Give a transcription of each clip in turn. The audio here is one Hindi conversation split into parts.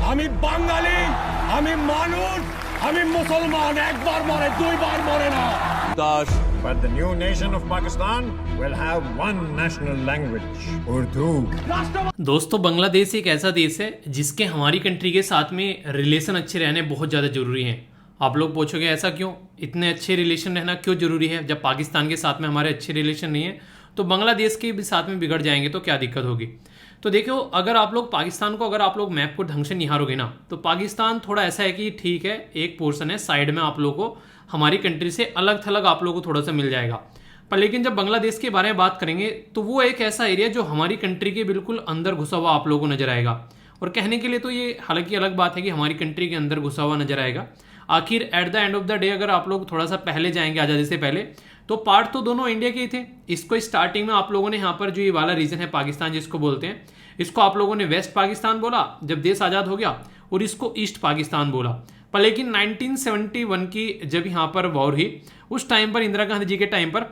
আমি বাঙালি, আমি মানুষ, আমি মুসলমান, একবার মরে দুইবার মরে না। दास But the new nation of Pakistan will have one national language, Urdu. दोस्तों, बांग्लादेश एक ऐसा देश है जिसके हमारी कंट्री के साथ में रिलेशन अच्छे रहने बहुत ज़्यादा ज़रूरी हैं। आप लोग पूछोगे ऐसा क्यों, इतने अच्छे रिलेशन रहना क्यों ज़रूरी है? जब पाकिस्तान के साथ में हमारे अच्छे रिलेशन नहीं है तो बांग्लादेश के भी साथ में बिगड़ जाएंगे तो क्या दिक्कत होगी? तो देखो, अगर आप लोग पाकिस्तान को, अगर आप लोग मैप को ढंग से निहारोगे ना, तो पाकिस्तान थोड़ा ऐसा है कि ठीक है, एक पोर्शन है साइड में आप लोगों को हमारी कंट्री से अलग थलग आप लोगों को थोड़ा सा मिल जाएगा। पर लेकिन जब बांग्लादेश के बारे में बात करेंगे तो वो एक ऐसा एरिया जो हमारी कंट्री के बिल्कुल अंदर घुसा हुआ आप लोगों को नजर आएगा। और कहने के लिए तो ये हालांकि अलग बात है कि हमारी कंट्री के अंदर घुसा हुआ नजर आएगा। आखिर at the end of the day अगर आप लोग थोड़ा सा पहले जाएंगे, आज़ादी से पहले, तो पार्ट तो दोनों इंडिया के ही थे। इसको स्टार्टिंग में आप लोगों ने यहाँ पर जो ये वाला रीजन है पाकिस्तान जिसको बोलते हैं, इसको आप लोगों ने वेस्ट पाकिस्तान बोला जब देश आज़ाद हो गया, और इसको ईस्ट पाकिस्तान बोला। पर लेकिन 1971 की जब यहाँ पर वॉर हुई, उस टाइम पर इंदिरा गांधी जी के टाइम पर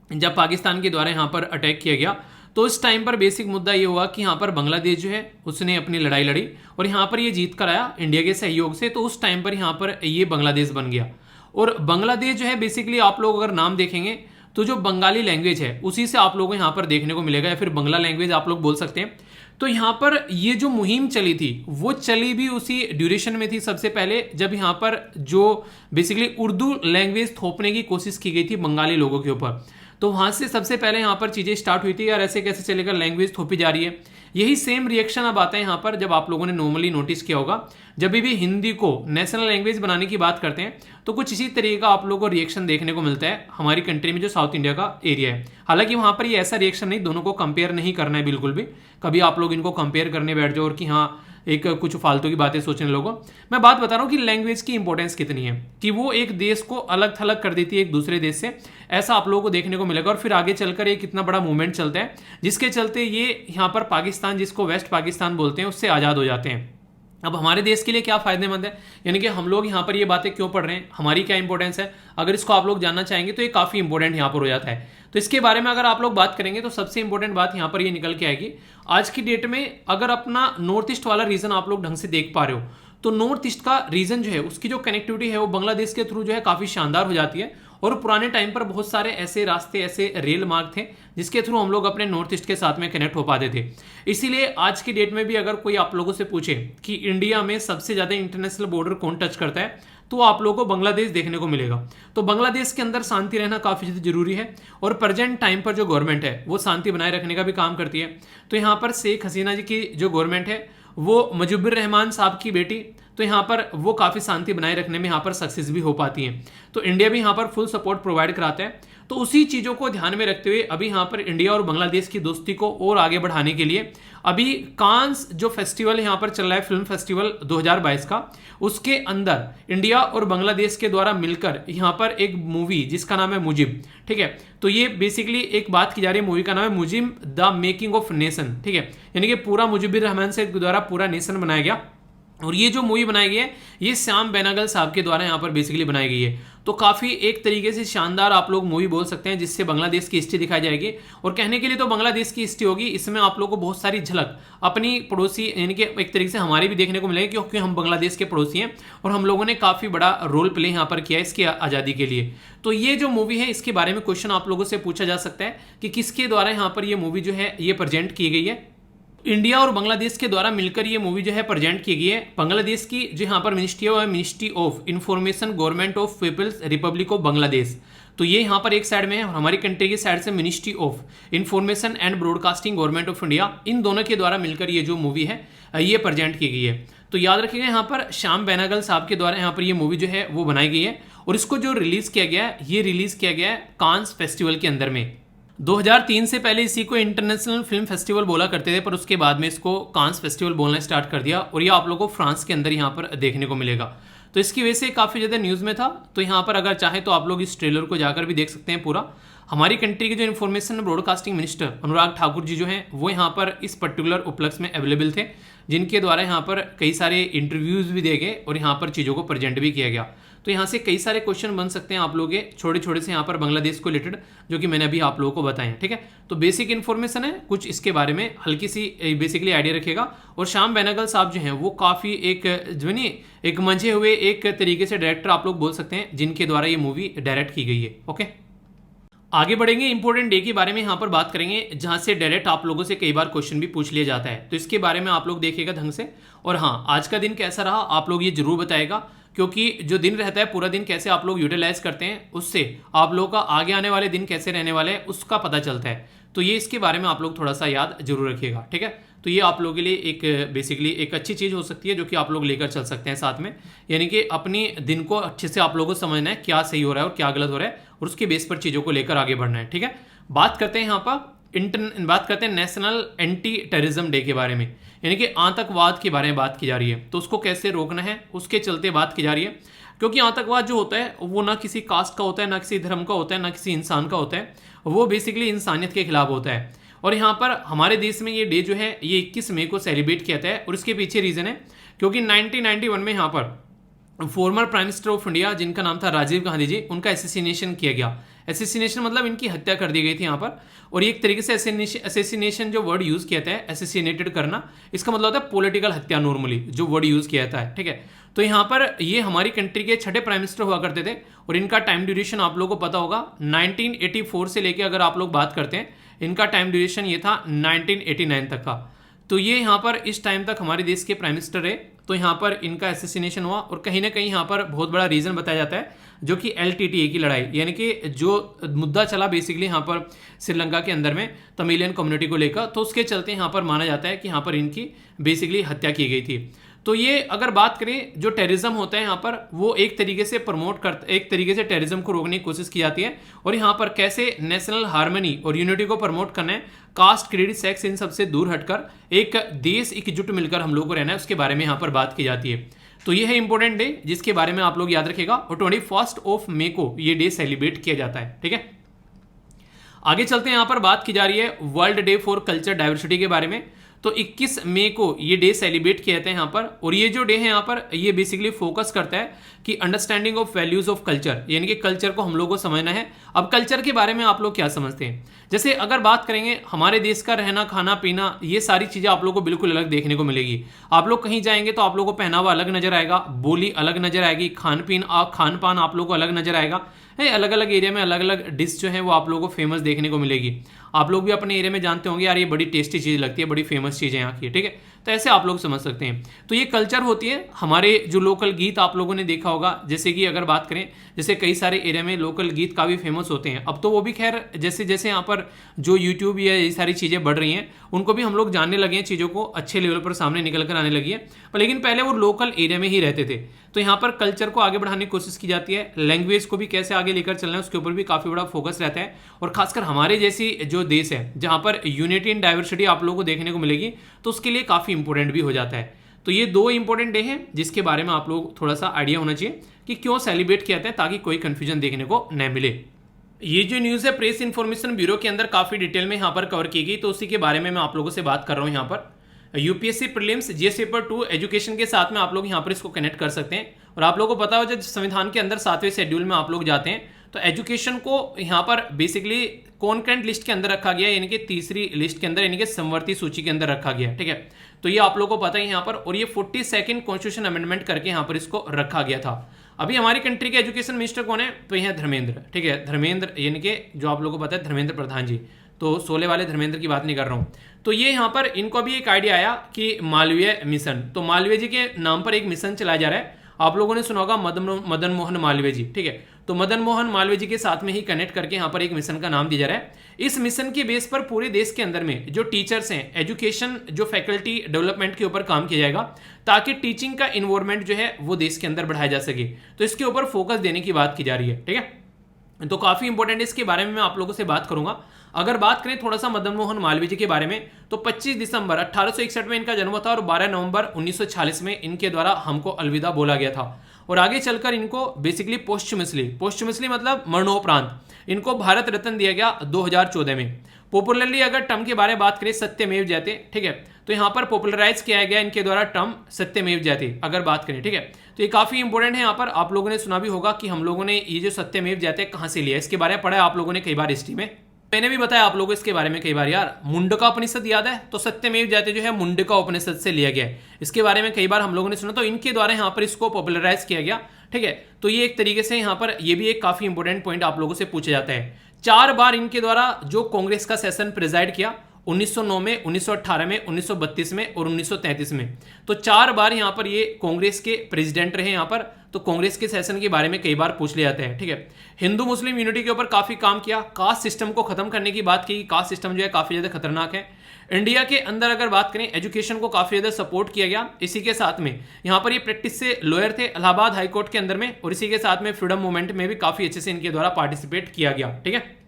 जब पाकिस्तान के द्वारा यहाँ पर अटैक किया गया, तो उस टाइम पर बेसिक मुद्दा ये हुआ कि यहाँ पर बांग्लादेश जो है उसने अपनी लड़ाई लड़ी और यहाँ पर ये जीत कर आया इंडिया के सहयोग से। तो उस टाइम पर यहाँ पर ये बांग्लादेश बन गया। और बांग्लादेश जो है बेसिकली आप लोग अगर नाम देखेंगे तो जो बंगाली लैंग्वेज है उसी से आप लोगों को यहाँ पर देखने को मिलेगा, या फिर बंगला लैंग्वेज आप लोग बोल सकते हैं। तो यहाँ पर ये जो मुहिम चली थी वो चली भी उसी ड्यूरेशन में थी सबसे पहले, जब यहाँ पर जो बेसिकली उर्दू लैंग्वेज थोपने की कोशिश की गई थी बंगाली लोगों के ऊपर। तो वहाँ से सबसे पहले यहाँ पर चीज़ें स्टार्ट हुई थी, यार ऐसे कैसे चलेगा, लैंग्वेज थोपी जा रही है। यही सेम रिएक्शन अब आता है यहाँ पर, जब आप लोगों ने नॉर्मली नोटिस किया होगा जब भी हिंदी को नेशनल लैंग्वेज बनाने की बात करते हैं तो कुछ इसी तरीके का आप लोगों को रिएक्शन देखने को मिलता है हमारी कंट्री में जो साउथ इंडिया का एरिया है। हालांकि वहाँ पर ये ऐसा रिएक्शन नहीं, दोनों को कंपेयर नहीं करना है बिल्कुल भी। कभी आप लोग इनको कंपेयर करने बैठ जाओ और कि हाँ एक कुछ फालतू की बातें सोचने लोगों। मैं बात बता रहा हूँ कि लैंग्वेज की इंपॉर्टेंस कितनी है, कि वो एक देश को अलग थलग कर देती है एक दूसरे देश से, ऐसा आप लोगों को देखने को मिलेगा। और फिर आगे चलकर एक इतना बड़ा मूवमेंट चलता है जिसके चलते ये यहाँ पर पाकिस्तान, जिसको वेस्ट पाकिस्तान बोलते हैं, उससे आज़ाद हो जाते हैं। अब हमारे देश के लिए क्या फायदेमंद है, यानी कि हम लोग यहाँ पर ये बातें क्यों पढ़ रहे हैं, हमारी क्या इंपॉर्टेंस है, अगर इसको आप लोग जानना चाहेंगे तो ये काफ़ी इंपॉर्टेंट यहाँ पर हो जाता है। तो इसके बारे में अगर आप लोग बात करेंगे तो सबसे इंपॉर्टेंट बात यहाँ पर ये निकल के आएगी आज की डेट में। अगर अपना नॉर्थ ईस्ट वाला रीजन आप लोग ढंग से देख पा रहे हो तो नॉर्थ ईस्ट का रीजन जो है उसकी जो कनेक्टिविटी है वो बांग्लादेश के थ्रू जो है काफ़ी शानदार हो जाती है। और पुराने टाइम पर बहुत सारे ऐसे रास्ते, ऐसे रेल मार्ग थे जिसके थ्रू हम लोग अपने नॉर्थ ईस्ट के साथ में कनेक्ट हो पाते थे। इसीलिए आज की डेट में भी अगर कोई आप लोगों से पूछे कि इंडिया में सबसे ज़्यादा इंटरनेशनल बॉर्डर कौन टच करता है, तो आप लोगों को बांग्लादेश देखने को मिलेगा। तो बांग्लादेश के अंदर शांति रहना काफ़ी ज़्यादा जरूरी है। और प्रेजेंट टाइम पर जो गवर्नमेंट है वो शांति बनाए रखने का भी काम करती है। तो यहाँ पर शेख हसीना जी की जो गवर्नमेंट है वो मुजिबुर रहमान साहब की बेटी, तो यहाँ पर वो काफ़ी शांति बनाए रखने में यहाँ पर सक्सेस भी हो पाती हैं। तो इंडिया भी यहाँ पर फुल सपोर्ट प्रोवाइड कराता है। तो उसी चीज़ों को ध्यान में रखते हुए अभी यहाँ पर इंडिया और बांग्लादेश की दोस्ती को और आगे बढ़ाने के लिए अभी कांस जो फेस्टिवल यहाँ पर चल रहा है, फिल्म फेस्टिवल 2022 का, उसके अंदर इंडिया और बांग्लादेश के द्वारा मिलकर यहाँ पर एक मूवी जिसका नाम है मुजिब, ठीक है। तो ये बेसिकली एक बात की जा रही है, मूवी का नाम है Mujib the making of nation, ठीक है। यानी कि पूरा मुजिबुर रहमान से द्वारा पूरा नेशन बनाया गया। और ये जो मूवी बनाई गई है ये श्याम बेनेगल साहब के द्वारा यहाँ पर बेसिकली बनाई गई है। तो काफ़ी एक तरीके से शानदार आप लोग मूवी बोल सकते हैं जिससे बांग्लादेश की हिस्ट्री दिखाई जाएगी। और कहने के लिए तो बांग्लादेश की हिस्ट्री होगी, इसमें आप लोगों को बहुत सारी झलक अपनी पड़ोसी यानी कि एक तरीके से हमारी भी देखने को मिलेगी, क्योंकि हम बांग्लादेश के पड़ोसी हैं और हम लोगों ने काफ़ी बड़ा रोल प्ले यहाँ पर किया है इसकी आज़ादी के लिए। तो ये जो मूवी है इसके बारे में क्वेश्चन आप लोगों से पूछा जा सकता है कि किसके द्वारा यहाँ पर ये मूवी जो है ये प्रेजेंट की गई है। इंडिया और बांग्लादेश के द्वारा मिलकर ये मूवी जो है प्रेजेंट की गई है। बांग्लादेश की जो यहाँ पर मिनिस्ट्री है वो है ministry of information government of people's republic of Bangladesh. तो ये यहाँ पर एक साइड में है और हमारी कंट्री की साइड से ministry of information and broadcasting government of India, इन दोनों के द्वारा मिलकर ये जो मूवी है ये प्रेजेंट की गई है। तो याद रखिएगा यहाँ पर श्याम बेनेगल साहब के द्वारा यहाँ पर ये मूवी जो है वो बनाई गई है। और इसको जो रिलीज किया गया है ये रिलीज किया गया है कांस फेस्टिवल के अंदर में। 2003 से पहले इसी को इंटरनेशनल फिल्म फेस्टिवल बोला करते थे, पर उसके बाद में इसको कांस फेस्टिवल बोलना स्टार्ट कर दिया। और ये आप लोगों को फ्रांस के अंदर यहाँ पर देखने को मिलेगा। तो इसकी वजह से काफ़ी ज़्यादा न्यूज़ में था। तो यहाँ पर अगर चाहे तो आप लोग इस ट्रेलर को जाकर भी देख सकते हैं पूरा। हमारी कंट्री के जो information broadcasting minister Anurag Thakur ji जो हैं वो यहाँ पर इस पर्टिकुलर उपलक्ष्य में अवेलेबल थे, जिनके द्वारा यहाँ पर कई सारे इंटरव्यूज़ भी दिए गए और यहाँ पर चीज़ों को प्रेजेंट भी किया गया। तो यहाँ से कई सारे क्वेश्चन बन सकते हैं आप लोगों के छोटे छोटे से यहाँ पर बांग्लादेश को रिलेटेड, जो कि मैंने अभी आप लोगों को बताए हैं। ठीक है, तो बेसिक इन्फॉर्मेशन है, कुछ इसके बारे में हल्की सी बेसिकली आइडिया रखेगा। और श्याम बेनेगल साहब जो हैं वो काफ़ी एक मंझे हुए एक तरीके से डायरेक्टर आप लोग बोल सकते हैं, जिनके द्वारा ये मूवी डायरेक्ट की गई है। ओके, आगे बढ़ेंगे, इंपॉर्टेंट डे के बारे में यहाँ पर बात करेंगे, जहाँ से डायरेक्ट आप लोगों से कई बार क्वेश्चन भी पूछ लिया जाता है, तो इसके बारे में आप लोग देखिएगा ढंग से। और हाँ, आज का दिन कैसा रहा आप लोग ये जरूर बताएगा, क्योंकि जो दिन रहता है पूरा दिन कैसे आप लोग यूटिलाइज करते हैं, उससे आप लोगों का आगे आने वाले दिन कैसे रहने वाले हैं उसका पता चलता है। तो ये इसके बारे में आप लोग थोड़ा सा याद जरूर रखिएगा। ठीक है, तो ये आप लोगों के लिए एक बेसिकली एक अच्छी चीज़ हो सकती है, जो कि आप लोग लेकर चल सकते हैं साथ में, यानी कि अपनी दिन को अच्छे से आप लोगों को समझना है क्या सही हो रहा है और क्या गलत हो रहा है, और उसके बेस पर चीज़ों को लेकर आगे बढ़ना है। ठीक है, बात करते हैं यहाँ पर बात करते हैं नेशनल एंटी टेररिज्म डे के बारे में, यानी कि आतंकवाद के बारे में बात की जा रही है। तो उसको कैसे रोकना है उसके चलते बात की जा रही है, क्योंकि आतंकवाद जो होता है वो ना किसी कास्ट का होता है, ना किसी धर्म का होता है, ना किसी इंसान का होता है, वो बेसिकली इंसानियत के खिलाफ होता है। और यहाँ पर हमारे देश में ये डे जो है ये 21 मई को सेलिब्रेट किया जाता है, और इसके पीछे रीज़न है क्योंकि 1991 में यहाँ पर former prime minister of India, जिनका नाम था राजीव गांधी जी, उनका एसेसिनेशन किया गया। एसेसिनेशन मतलब इनकी हत्या कर दी गई थी यहाँ पर। और ये एक तरीके से एसेसिनेशन जो वर्ड यूज़ किया जाता है, एसेसिनेटेड करना, इसका मतलब होता है पॉलिटिकल हत्या नॉर्मली जो वर्ड यूज़ किया जाता है। ठीक है, तो यहाँ पर ये हमारी कंट्री के छठे प्राइम मिनिस्टर हुआ करते थे, और इनका टाइम ड्यूरेशन आप लोगों को पता होगा 1984 से लेकर अगर आप लोग बात करते हैं, इनका टाइम ड्यूरेशन ये था 1989 तक का। तो ये यहाँ पर इस टाइम तक हमारे देश के प्राइम मिनिस्टर रहे। तो यहाँ पर इनका एसेसिनेशन हुआ, और कहीं ना कहीं यहाँ पर बहुत बड़ा रीज़न बताया जाता है, जो कि LTTE की लड़ाई, यानी कि जो मुद्दा चला बेसिकली यहाँ पर श्रीलंका के अंदर में तमिलियन कम्युनिटी को लेकर, तो उसके चलते यहाँ पर माना जाता है कि यहाँ पर इनकी बेसिकली हत्या की गई थी। तो ये अगर बात करें जो टेररिज्म होता है यहाँ पर, वो एक तरीके से प्रमोट करता, एक तरीके से टेररिज्म को रोकने की कोशिश की जाती है। और यहाँ पर कैसे नेशनल हार्मनी और यूनिटी को प्रमोट करना है, कास्ट, क्रीड, सेक्स, इन सबसे दूर हटकर एक देश एकजुट मिलकर हम लोग को रहना है, उसके बारे में यहाँ पर बात की जाती है। तो ये है इंपॉर्टेंट डे, जिसके बारे में आप लोग याद रखेगा। और 21 मई को ये डे सेलिब्रेट किया जाता है। ठीक है, आगे चलते हैं। यहाँ पर बात की जा रही है world day for culture diversity के बारे में। तो 21 मई को ये डे सेलिब्रेट किया जाता है यहाँ पर। और ये जो डे है यहाँ पर, ये बेसिकली फोकस करता है कि understanding of values of culture, यानी कि कल्चर को हम लोग को समझना है। अब कल्चर के बारे में आप लोग क्या समझते हैं, जैसे अगर बात करेंगे हमारे देश का रहना, खाना पीना, ये सारी चीज़ें आप लोग को बिल्कुल अलग देखने को मिलेगी। आप लोग कहीं जाएंगे तो आप लोग को पहनावा अलग नजर आएगा, बोली अलग नजर आएगी, खान पान आप लोग को अलग नजर आएगा। अलग अलग एरिया में अलग अलग डिश जो है वो आप लोगों को फेमस देखने को मिलेगी। आप लोग भी अपने एरिया में जानते होंगे यार ये बड़ी टेस्टी चीज़ लगती है, बड़ी फेमस चीज़ है यहाँ की। ठीक है, तो ऐसे आप लोग समझ सकते हैं। तो ये कल्चर होती है। हमारे जो लोकल गीत आप लोगों ने देखा होगा, जैसे कि अगर बात करें, जैसे कई सारे एरिया में लोकल गीत काफ़ी फेमस होते हैं। अब तो वो भी खैर जैसे जैसे यहाँ पर जो यूट्यूब या ये सारी चीज़ें बढ़ रही हैं, उनको भी हम लोग जानने लगे हैं, चीज़ों को अच्छे लेवल पर सामने निकल कर आने लगी है। पर लेकिन पहले वो लोकल एरिया में ही रहते थे। तो यहाँ पर कल्चर को आगे बढ़ाने की कोशिश की जाती है। लैंग्वेज को भी कैसे आगे लेकर चलना है उसके ऊपर भी काफ़ी बड़ा फोकस रहता है। और खासकर हमारे जैसी जो देश है जहाँ पर यूनिटी इन डाइवर्सिटी आप लोगों को देखने को मिलेगी, तो उसके लिए काफ़ी इंपॉर्टेंट भी हो जाता है। तो ये दो इंपॉर्टेंट डे हैं जिसके बारे में आप लोग थोड़ा सा आइडिया होना चाहिए कि क्यों सेलिब्रेट किया जाता है, ताकि कोई कंफ्यूजन देखने को न मिले। ये जो न्यूज़ है प्रेस इन्फॉर्मेशन ब्यूरो के अंदर काफ़ी डिटेल में यहाँ पर कवर की गई, तो उसी के बारे में मैं आप लोगों से बात कर रहा हूँ। यहाँ पर UPSC prelims GS paper 2 education के साथ में आप लोग यहाँ पर इसको कनेक्ट कर सकते हैं। और आप लोगों को पता हो जब संविधान के अंदर 7वें शेड्यूल में आप लोग जाते हैं तो एजुकेशन को यहाँ पर बेसिकली कॉन्करेंट लिस्ट के अंदर रखा गया, यानी कि तीसरी लिस्ट के अंदर, यानी कि समवर्ती सूची के अंदर रखा गया। ठीक है, तो ये आप लोगों को पता है यहाँ पर। और ये 42nd कॉन्स्टिट्यूशन अमेंडमेंट करके यहाँ पर इसको रखा गया था। अभी हमारी कंट्री के एजुकेशन मिनिस्टर कौन है, तो ये है धर्मेंद्र। ठीक है, धर्मेंद्र यानी कि जो आप लोगों को पता है धर्मेंद्र प्रधान जी, तो शोले वाले धर्मेंद्र की बात नहीं कर रहा हूँ। तो ये यहाँ पर इनको भी एक आइडिया आया कि मालवीय मिशन, तो मालवीय जी के नाम पर एक मिशन चलाया जा रहा है। आप लोगों ने सुना होगा मदन मोहन मालवीय जी। ठीक है, तो मदन मोहन मालवीय जी के साथ में ही कनेक्ट करके यहाँ पर एक मिशन का नाम दिया जा रहा है। इस मिशन के बेस पर पूरे देश के अंदर में जो टीचर्स हैं, एजुकेशन जो फैकल्टी डेवलपमेंट के ऊपर काम किया जाएगा, ताकि टीचिंग का इन्वॉल्वमेंट जो है वो देश के अंदर बढ़ाया जा सके। तो इसके ऊपर फोकस देने की बात की जा रही है। ठीक है, तो काफ़ी इंपॉर्टेंट है, इसके बारे में मैं आप लोगों से बात करूंगा। अगर बात करें थोड़ा सा मदन मोहन मालवीय जी के बारे में, तो 25 दिसंबर 1861 में इनका जन्म हुआ था और 12 नवंबर 1946 में इनके द्वारा हमको अलविदा बोला गया था। और आगे चलकर इनको बेसिकली पोस्टुमसली मतलब मरणोपरांत इनको भारत रत्न दिया गया 2014 में। पॉपुलरली अगर टर्म के बारे में बात करें सत्यमेव जयते, ठीक है, तो यहाँ पर पॉपुलराइज किया गया इनके द्वारा टर्म सत्यमेव जयते अगर बात करें, ठीक है। तो ये काफी इंपॉर्टेंट है। यहाँ पर आप लोगों ने सुना भी होगा कि हम लोगों ने ये जो सत्यमेव जयते कहाँ से लिया, इसके बारे में पढ़ा है आप लोगों ने कई बार हिस्ट्री में, मैंने भी बताया आप लोगों को इसके बारे में कई बार यार। मुंडका उपनिषद याद है, तो सत्यमेव जयते जो है मुंडका उपनिषद से लिया गया है, इसके बारे में कई बार हम लोगों ने सुना, तो इनके द्वारा यहाँ पर इसको पॉपुलराइज किया गया, ठीक है। तो ये एक तरीके से यहाँ पर ये भी एक काफी इंपॉर्टेंट पॉइंट आप लोगों से पूछा जाता है। 4 बार इनके द्वारा जो कांग्रेस का सेशन प्रिजाइड किया, 1909 में, 1918 में, 1932 में और 1933 में, तो 4 बार यहाँ पर ये कांग्रेस के प्रेसिडेंट रहे यहाँ पर। तो कांग्रेस के सेशन के बारे में कई बार पूछ लिया जाता है, ठीक है। हिंदू मुस्लिम यूनिटी के ऊपर काफी काम किया, कास्ट सिस्टम को खत्म करने की बात की, कास्ट सिस्टम जो है काफी ज्यादा खतरनाक है। इंडिया के अंदर अगर बात करें एजुकेशन को काफी ज्यादा सपोर्ट किया गया। इसी के साथ में यहाँ पर ये प्रैक्टिस से लॉयर थे इलाहाबाद हाई कोर्ट के अंदर में, और इसी के साथ में फ्रीडम मूवमेंट में भी काफी अच्छे से इनके द्वारा पार्टिसिपेट किया गया, ठीक है।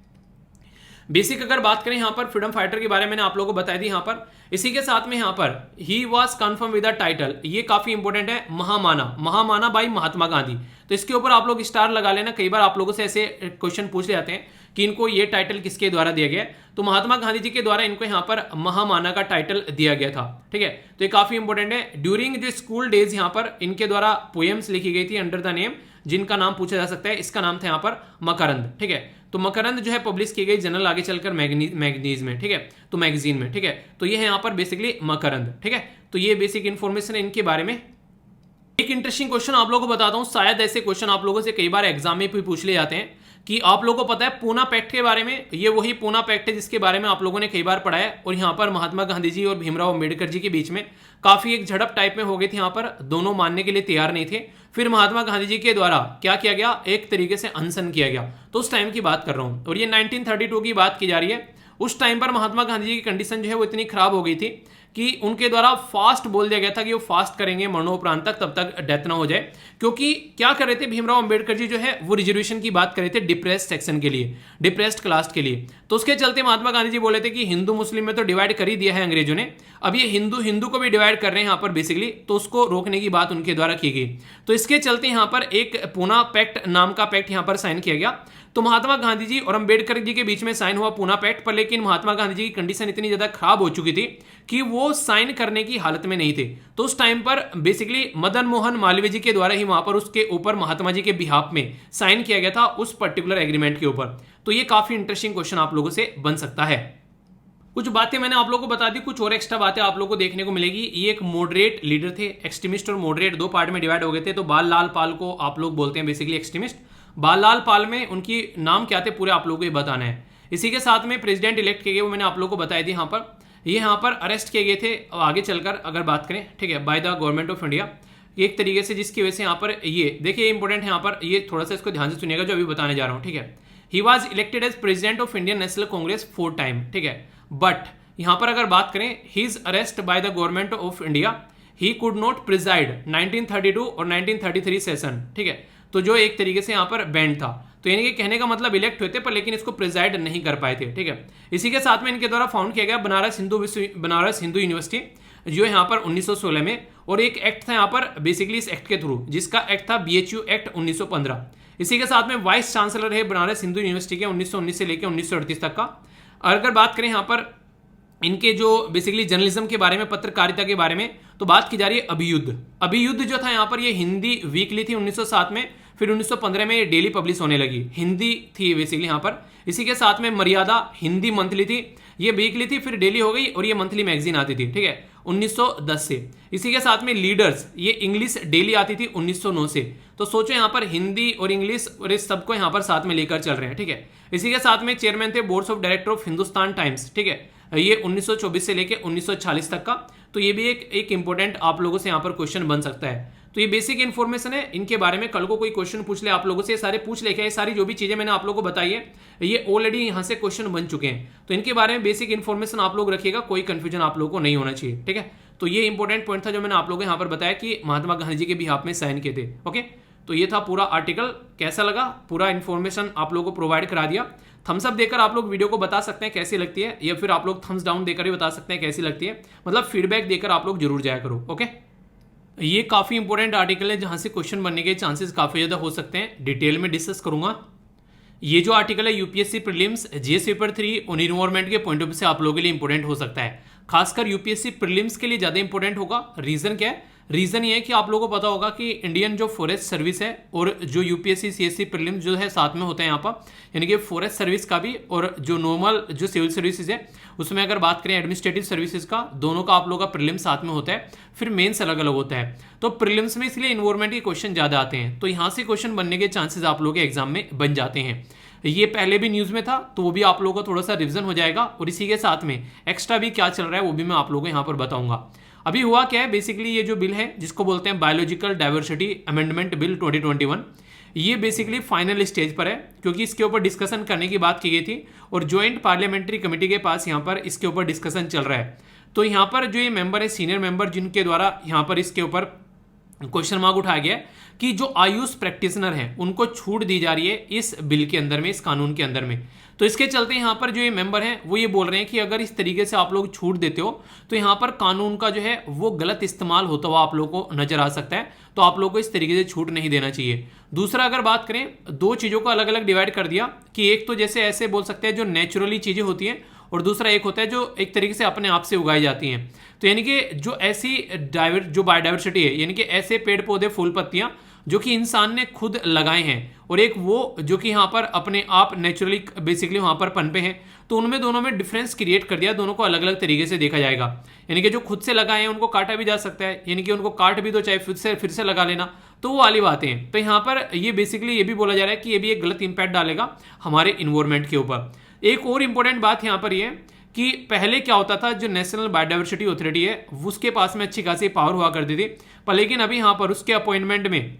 बेसिक अगर बात करें यहाँ पर फ्रीडम फाइटर के बारे में मैंने आप लोगों को बताई दी यहाँ पर। इसी के साथ में यहाँ पर he was confirm with the title, ये काफी इंपॉर्टेंट है, महामाना बाई महात्मा गांधी। तो इसके ऊपर आप लोग स्टार लगा लेना, कई बार आप लोगों से ऐसे क्वेश्चन पूछ ले जाते हैं कि इनको ये टाइटल किसके द्वारा दिया गया है, तो महात्मा गांधी जी के द्वारा इनको यहाँ पर महामाना का टाइटल दिया गया था, ठीक है। तो ये काफी इंपॉर्टेंट है। ड्यूरिंग जो स्कूल डेज यहाँ पर इनके द्वारा पोएम्स लिखी गई थी अंडर द नेम, जिनका नाम पूछा जा सकता है, इसका नाम था यहाँ पर मकरंद, ठीक है। तो मकरंद जो है पब्लिश की गई जनरल आगे चलकर मैगजीन में, ठीक है, तो मैगजीन में, ठीक है। तो ये है यहाँ पर बेसिकली मकरंद, ठीक है। तो ये बेसिक इंफॉर्मेशन है इनके बारे में। एक इंटरेस्टिंग क्वेश्चन आप लोगों को बताता हूं, शायद ऐसे क्वेश्चन आप लोगों से कई बार एग्जाम में भी पूछ ले जाते हैं कि आप लोगों को पता है पूना पैक्ट के बारे में, ये वही पूना पैक्ट है जिसके बारे में आप लोगों ने कई बार पढ़ा है। और यहाँ पर महात्मा गांधी जी और भीमराव अंबेडकर जी के बीच में काफी एक झड़प टाइप में हो गई थी, यहाँ पर दोनों मानने के लिए तैयार नहीं थे। फिर महात्मा गांधी जी के द्वारा क्या किया गया, एक तरीके से अनशन किया गया। तो उस टाइम की बात कर रहा हूं, और ये 1932 की बात की जा रही है। उस टाइम पर महात्मा गांधी जी की कंडीशन जो है वो इतनी खराब हो गई थी कि उनके द्वारा फास्ट बोल दिया गया था कि वो फास्ट करेंगे मरणोपरांत तक, तब तक डेथ ना हो जाए। क्योंकि क्या कर रहे थे भीमराव अंबेडकर जी जो है वो रिजर्वेशन की बात कर रहे थे डिप्रेस्ड सेक्शन के लिए, डिप्रेस्ड क्लास के लिए। तो उसके चलते महात्मा गांधी जी बोले थे कि हिंदू मुस्लिम में तो डिवाइड कर ही दिया है अंग्रेजों ने, अब ये हिंदू हिंदू को भी डिवाइड कर रहे हैं यहाँ पर बेसिकली, तो उसको रोकने की बात उनके द्वारा की गई। तो इसके चलते यहाँ पर एक पूना पैक्ट नाम का पैक्ट यहाँ पर साइन किया गया। तो महात्मा गांधी जी और अंबेडकर जी के बीच में साइन हुआ पूना पैक्ट पर, लेकिन महात्मा गांधी जी की कंडीशन इतनी ज्यादा खराब हो चुकी थी कि वो साइन करने की हालत में नहीं थे। तो उस टाइम पर बेसिकली मदन मोहन मालवीय जी के द्वारा ही वहां पर उसके ऊपर महात्मा जी के बिहाफ में साइन किया गया था उस पर्टिकुलर एग्रीमेंट के ऊपर। तो ये काफी इंटरेस्टिंग क्वेश्चन आप लोगों से बन सकता है। कुछ बातें मैंने आप लोगों को बता दी, कुछ और एक्स्ट्रा बातें आप लोगों को देखने को मिलेगी। ये एक मॉडरेट लीडर थे, एक्सट्रीमिस्ट और मॉडरेट दो पार्ट में डिवाइड हो गए थे। तो बाल लाल पाल को आप लोग बोलते हैं बेसिकली एक्सट्रीमिस्ट। बाललाल पाल में उनकी नाम क्या थे पूरे आप लोगों को ये बताना है। इसी के साथ में प्रेसिडेंट इलेक्ट किए गए वो मैंने आप लोगों को बताई थी। यहाँ पर अरेस्ट किए गए थे आगे चलकर अगर बात करें, ठीक है, bye the government of India एक तरीके से, जिसकी वजह से यहाँ पर ये देखिए इंपॉर्टेंट है, यहाँ पर ये थोड़ा सा इसको ध्यान से सुनिएगा जो अभी बताने जा रहा हूँ, ठीक है। He was elected as president of Indian National Congress 4 time, ठीक है। बट यहाँ पर अगर बात करें his arrest by the government of India, he could not preside 1932 और 1933 सेशन, ठीक है। तो जो एक तरीके से यहाँ पर बैंड था, तो यानी कि कहने का मतलब इलेक्ट हुए थे पर लेकिन इसको प्रिजाइड नहीं कर पाए थे, ठीक है। इसी के साथ में इनके द्वारा फाउंड किया गया बनारस हिंदू यूनिवर्सिटी जो यहाँ पर 1916 में, और एक एक्ट था यहाँ पर बेसिकली इस एक्ट के थ्रू, जिसका एक्ट था BHU एक्ट 1915। इसी के साथ में वाइस चांसलर है बनारस हिंदू यूनिवर्सिटी के 1919 से लेकर 1938 तक का। अगर बात करें यहाँ पर इनके जो बेसिकली जर्नलिज्म के बारे में, पत्रकारिता के बारे में, तो बात की जा रही है अभियुद्ध जो था यहाँ पर ये हिंदी वीकली थी 1907 में, फिर 1915 में ये डेली पब्लिश होने लगी, हिंदी थी बेसिकली यहाँ पर। इसी के साथ में मर्यादा हिंदी मंथली थी, ये वीकली थी फिर डेली हो गई, और ये मंथली मैगजीन आती थी, ठीक है, 1910 से। इसी के साथ में लीडर्स ये इंग्लिश डेली आती थी 1909 से। तो सोचो यहाँ पर हिंदी और इंग्लिश और इस सबको यहाँ पर साथ में लेकर चल रहे हैं, ठीक है। इसी के साथ में चेयरमैन थे boards of director of Hindustan times, ठीक है, ये 1924 से लेकर 1940 तक का। तो ये भी एक इंपॉर्टेंट आप लोगों से यहाँ पर क्वेश्चन बन सकता है। तो ये बेसिक इन्फॉर्मेशन है इनके बारे में। कल को कोई क्वेश्चन पूछ ले आप लोगों से, सारे पूछ ले, क्या ये सारी जो भी चीजें मैंने आप लोगों को बताई है ये ऑलरेडी यहाँ से क्वेश्चन बन चुके हैं। तो इनके बारे में बेसिक इन्फॉर्मेशन आप लोग रखिएगा, कोई कंफ्यूजन आप लोगों को नहीं होना चाहिए, ठीक है। तो ये इंपॉर्टेंट पॉइंट था जो मैंने आप लोगों को यहाँ पर बताया कि महात्मा गांधी जी के बिहाफ में साइन किए थे, ओके। तो ये था पूरा आर्टिकल, कैसा लगा, पूरा इन्फॉर्मेशन आप लोगों को प्रोवाइड करा दिया। थम्स अप देकर आप लोग वीडियो को बता सकते हैं कैसी लगती है, या फिर आप लोग थम्स डाउन देकर भी बता सकते हैं कैसी लगती है। मतलब फीडबैक देकर आप लोग जरूर जाया करो। ओके, ये काफ़ी इंपॉर्टेंट आर्टिकल है जहाँ से क्वेश्चन बनने के चांसेस काफ़ी ज़्यादा हो सकते हैं, डिटेल में डिस्कस करूंगा। ये जो आर्टिकल है यूपीएससी प्रीलिम्स जीएस पेपर 3 और इन्वायरमेंट के पॉइंट ऑफ व्यू से आप लोगों के लिए इंपॉर्टेंट हो सकता है। खासकर यूपीएससी प्रीलिम्स के लिए ज़्यादा इंपॉर्टेंट होगा। रीज़न क्या है? रीज़न ये है कि आप लोगों को पता होगा कि इंडियन जो फॉरेस्ट सर्विस है और जो यूपीएससी सीएससी प्रीलिम्स जो है साथ में होता है यहाँ पर, यानी कि फॉरेस्ट सर्विस का भी और जो नॉर्मल जो सिविल सर्विसेज है उसमें अगर बात करें एडमिनिस्ट्रेटिव सर्विसेज का, दोनों का आप लोगों का प्रीलिम्स साथ में होता है, फिर मेंस अलग अलग होता है। तो प्रीलिम्स में इसलिए इन्वायरमेंट के क्वेश्चन ज़्यादा आते हैं, तो यहाँ से क्वेश्चन बनने के चांसेस आप लोगों के एग्जाम में बन जाते हैं। ये पहले भी न्यूज़ में था, तो वो भी आप लोगों को थोड़ा सा रिविजन हो जाएगा, और इसी के साथ में एक्स्ट्रा भी क्या चल रहा है वो भी मैं आप लोगों को यहाँ पर बताऊंगा। अभी हुआ क्या है, बेसिकली ये जो बिल है जिसको बोलते हैं बायोलॉजिकल डाइवर्सिटी अमेंडमेंट बिल 2021, ये बेसिकली फाइनल स्टेज पर है, क्योंकि इसके ऊपर डिस्कशन करने की बात की गई थी और ज्वाइंट पार्लियामेंट्री कमेटी के पास यहाँ पर इसके ऊपर डिस्कशन चल रहा है। तो यहाँ पर जो ये मेंबर है, सीनियर मेंबर, जिनके द्वारा यहाँ पर इसके ऊपर क्वेश्चन मार्क उठाया गया कि जो आयुष प्रैक्टिशनर हैं उनको छूट दी जा रही है इस बिल के अंदर में, इस कानून के अंदर में। तो इसके चलते यहाँ पर जो ये मेंबर हैं वो ये बोल रहे हैं कि अगर इस तरीके से आप लोग छूट देते हो तो यहाँ पर कानून का जो है वो गलत इस्तेमाल होता हुआ आप लोगों को नजर आ सकता है, तो आप लोगों को इस तरीके से छूट नहीं देना चाहिए। दूसरा, अगर बात करें, दो चीज़ों को अलग अलग डिवाइड कर दिया कि एक तो जैसे ऐसे बोल सकते हैं जो नेचुरली चीज़ें होती हैं, और दूसरा एक होता है जो एक तरीके से अपने आप से उगाई जाती हैं। तो यानी कि जो ऐसी जो बायोडाइवर्सिटी है, यानी कि ऐसे पेड़ पौधे फूल पत्तियां जो कि इंसान ने खुद लगाए हैं, और एक वो जो कि यहाँ पर अपने आप नेचुरली बेसिकली वहाँ पर पनपे हैं, तो उनमें दोनों में डिफरेंस क्रिएट कर दिया, दोनों को अलग अलग तरीके से देखा जाएगा। यानी कि जो खुद से लगाए हैं उनको काटा भी जा सकता है, यानी कि उनको काट भी दो चाहे फिर से लगा लेना, तो वो वाली बातें हैं। तो यहाँ पर ये बेसिकली ये भी बोला जा रहा है कि ये भी एक गलत इंपैक्ट डालेगा हमारे इन्वायरमेंट के ऊपर। एक और इंपॉर्टेंट बात यहाँ पर ये कि पहले क्या होता था, जो नेशनल बायोडाइवर्सिटी अथॉरिटी है उसके पास में अच्छी खासी पावर हुआ करती थी, पर लेकिन अभी यहाँ पर उसके अपॉइंटमेंट में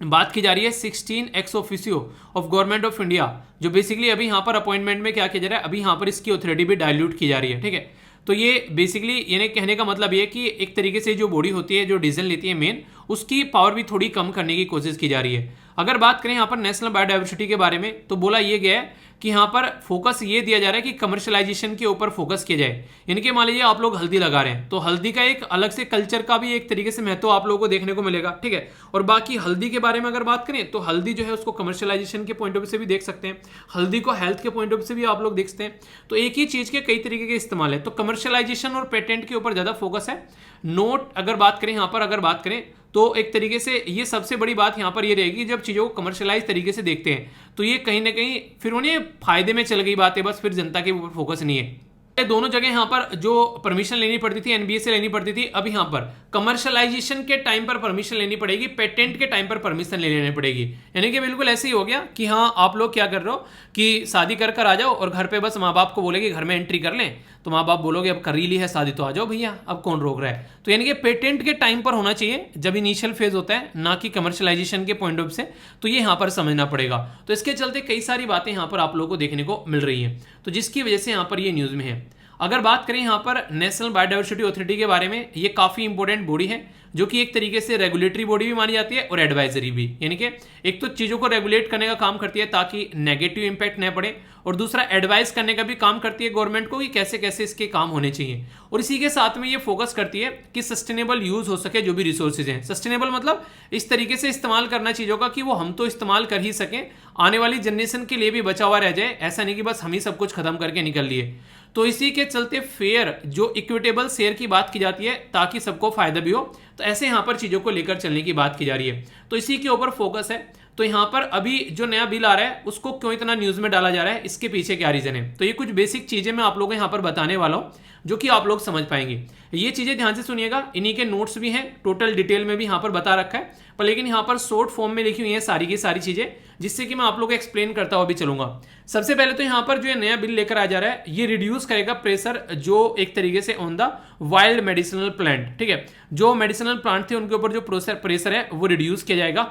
बात की जा रही है 16 ex officio of government of India, जो बेसिकली अभी यहाँ पर अपॉइंटमेंट में क्या किया जा रहा है, अभी यहाँ पर इसकी अथॉरिटी भी डाइल्यूट की जा रही है। ठीक है, तो ये बेसिकली यानी कहने का मतलब ये है कि एक तरीके से जो बॉडी होती है जो डिसीजन लेती है मेन, उसकी पावर भी थोड़ी कम करने की कोशिश की जा रही है। अगर बात करें यहाँ पर नेशनल बायोडाइवर्सिटी के बारे में, तो बोला ये गया है कि यहाँ पर फोकस ये दिया जा रहा है कि कमर्शलाइजेशन के ऊपर फोकस किया जाए। यानी कि मान लीजिए आप लोग हल्दी लगा रहे हैं, तो हल्दी का एक अलग से कल्चर का भी एक तरीके से महत्व आप लोगों को देखने को मिलेगा। ठीक है, और बाकी हल्दी के बारे में अगर बात करें तो हल्दी जो है उसको कमर्शलाइजेशन के पॉइंट ऑफ व्यू से भी देख सकते हैं, हल्दी को हेल्थ के पॉइंट ऑफ व्यू से भी आप लोग देख सकते हैं। तो एक ही चीज के कई तरीके के इस्तेमाल है, तो कमर्शलाइजेशन और पेटेंट के ऊपर ज्यादा फोकस है। नोट अगर बात करें यहाँ पर, अगर बात करें तो एक तरीके से ये सबसे बड़ी बात यहाँ पर ये रहेगी, जब चीज़ों को कमर्शलाइज तरीके से देखते हैं तो ये कहीं ना कहीं फिर उन्हें फायदे में चल गई बात है, बस फिर जनता के ऊपर फोकस नहीं है। दोनों जगह यहाँ पर जो परमिशन लेनी पड़ती थी एनबीए से लेनी पड़ती थी, अब यहाँ पर कमर्शलाइजेशन के टाइम पर परमिशन लेनी पड़ेगी, पेटेंट के टाइम पर परमिशन ले लेनी पड़ेगी। यानी कि बिल्कुल ऐसे ही हो गया कि हाँ आप लोग क्या कर रहे हो कि शादी कर कर आ जाओ और घर पे बस माँ बाप को बोलेगे घर में एंट्री कर लें, तो माँ बाप बोलोगे अब कर ही ली है शादी तो आ जाओ भैया, अब कौन रोक रहा है। तो यानी कि पेटेंट के टाइम पर होना चाहिए जब इनिशियल फेज होता है, ना कि कमर्शलाइजेशन के पॉइंट ऑफ से, तो ये यहाँ पर समझना पड़ेगा। तो इसके चलते कई सारी बातें यहाँ पर आप लोगों को देखने को मिल रही हैं, तो जिसकी वजह से यहाँ पर ये न्यूज़ में है। अगर बात करें यहाँ पर नेशनल बायोडाइवर्सिटी अथॉरिटी के बारे में, ये काफ़ी इंपॉर्टेंट बॉडी है जो कि एक तरीके से रेगुलेटरी बॉडी भी मानी जाती है और एडवाइजरी भी। यानी कि एक तो चीज़ों को रेगुलेट करने का काम करती है ताकि नेगेटिव इंपैक्ट न पड़े, और दूसरा एडवाइस करने का भी काम करती है गवर्नमेंट को कि कैसे कैसे इसके काम होने चाहिए। और इसी के साथ में ये फोकस करती है कि सस्टेनेबल यूज हो सके जो भी रिसोर्सेज हैं। सस्टेनेबल मतलब इस तरीके से इस्तेमाल करना चीज़ों का कि वो हम तो इस्तेमाल कर ही सकें, आने वाली जनरेशन के लिए भी बचा हुआ रह जाए, ऐसा नहीं कि बस हम ही सब कुछ खत्म करके निकल लिए। तो इसी के चलते फेयर जो इक्विटेबल शेयर की बात की जाती है ताकि सबको फायदा भी हो, तो ऐसे यहाँ पर चीज़ों को लेकर चलने की बात की जा रही है, तो इसी के ऊपर फोकस है। तो यहाँ पर अभी जो नया बिल आ रहा है उसको क्यों इतना न्यूज़ में डाला जा रहा है, इसके पीछे क्या रीज़न है, तो ये कुछ बेसिक चीज़ें मैं आप लोगों को यहाँ पर बताने वाला हूँ जो कि आप लोग समझ पाएंगे। ये चीज़ें ध्यान से सुनिएगा, इन्हीं के नोट्स भी हैं, टोटल डिटेल में भी यहाँ पर बता रखा है, पर लेकिन यहाँ पर शॉर्ट फॉर्म में लिखी हुई है सारी की सारी चीज़ें, जिससे कि मैं आप लोग को एक्सप्लेन करता हुआ भी चलूंगा। सबसे पहले तो यहाँ पर जो ये नया बिल लेकर आ जा रहा है, ये रिड्यूस करेगा प्रेशर जो एक तरीके से on the wild medicinal plant. ठीक है, जो मेडिसिनल प्लांट थे उनके ऊपर जो प्रेशर है वो रिड्यूस किया जाएगा।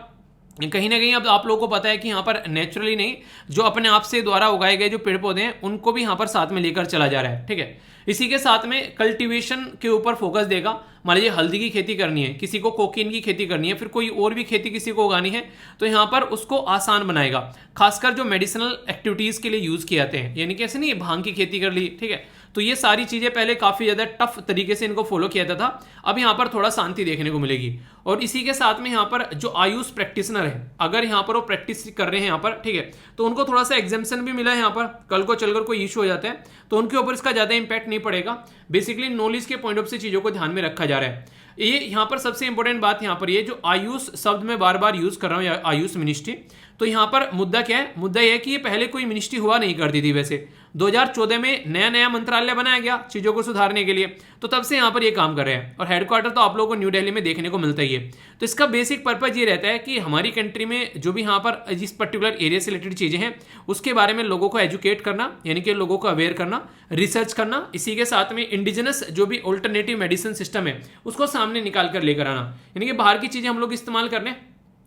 कहीं ना कहीं अब आप लोगों को पता है कि यहाँ पर नेचुरली नहीं, जो अपने आप से द्वारा उगाए गए जो पेड़ पौधे हैं उनको भी यहाँ पर साथ में लेकर चला जा रहा है। ठीक है, इसी के साथ में कल्टीवेशन के ऊपर फोकस देगा। मान लीजिए हल्दी की खेती करनी है, किसी को कोकीन की खेती करनी है, फिर कोई और भी खेती किसी को उगानी है, तो यहाँ पर उसको आसान बनाएगा। खासकर जो मेडिसिनल एक्टिविटीज के लिए यूज किए जाते हैं, यानी कि ऐसे नहीं भांग की खेती कर ली, ठीक है, तो ये सारी चीजें पहले काफी ज्यादा टफ तरीके से इनको फॉलो किया जाता था, अब यहाँ पर थोड़ा शांति देखने को मिलेगी। और इसी के साथ में यहाँ पर जो आयुष प्रैक्टिशनर है, अगर यहाँ पर वो प्रैक्टिस कर रहे हैं यहाँ पर, ठीक है, तो उनको थोड़ा सा एग्जाम्पशन भी मिला है। यहाँ पर कल को चलकर कोई इशू हो जाता है तो उनके ऊपर इसका ज्यादा इंपैक्ट नहीं पड़ेगा। बेसिकली नॉलेज के पॉइंट ऑफ से चीजों को ध्यान में रखा जा रहा है। ये यहाँ पर सबसे इंपॉर्टेंट बात यहाँ पर ये जो आयुष शब्द में बार बार यूज कर रहा हूँ, आयुष मिनिस्ट्री, तो यहाँ पर मुद्दा क्या है? मुद्दा यह है कि ये पहले कोई मिनिस्ट्री हुआ नहीं करती थी। वैसे 2014 में नया मंत्रालय बनाया गया चीजों को सुधारने के लिए, तो तब से यहाँ पर ये काम कर रहे हैं। और हेडक्वार्टर तो आप लोगों को न्यू दिल्ली में देखने को मिलता ही है। तो इसका बेसिक पर्पज ये रहता है कि हमारी कंट्री में जो भी यहाँ पर जिस पर्टिकुलर एरिया से रिलेटेड चीजें हैं उसके बारे में लोगों को एजुकेट करना, यानी कि लोगों को अवेयर करना, रिसर्च करना, इसी के साथ में इंडिजिनस जो भी ऑल्टरनेटिव मेडिसिन सिस्टम है उसको सामने निकाल कर लेकर आना। यानी कि बाहर की चीजें हम लोग इस्तेमाल कर लें,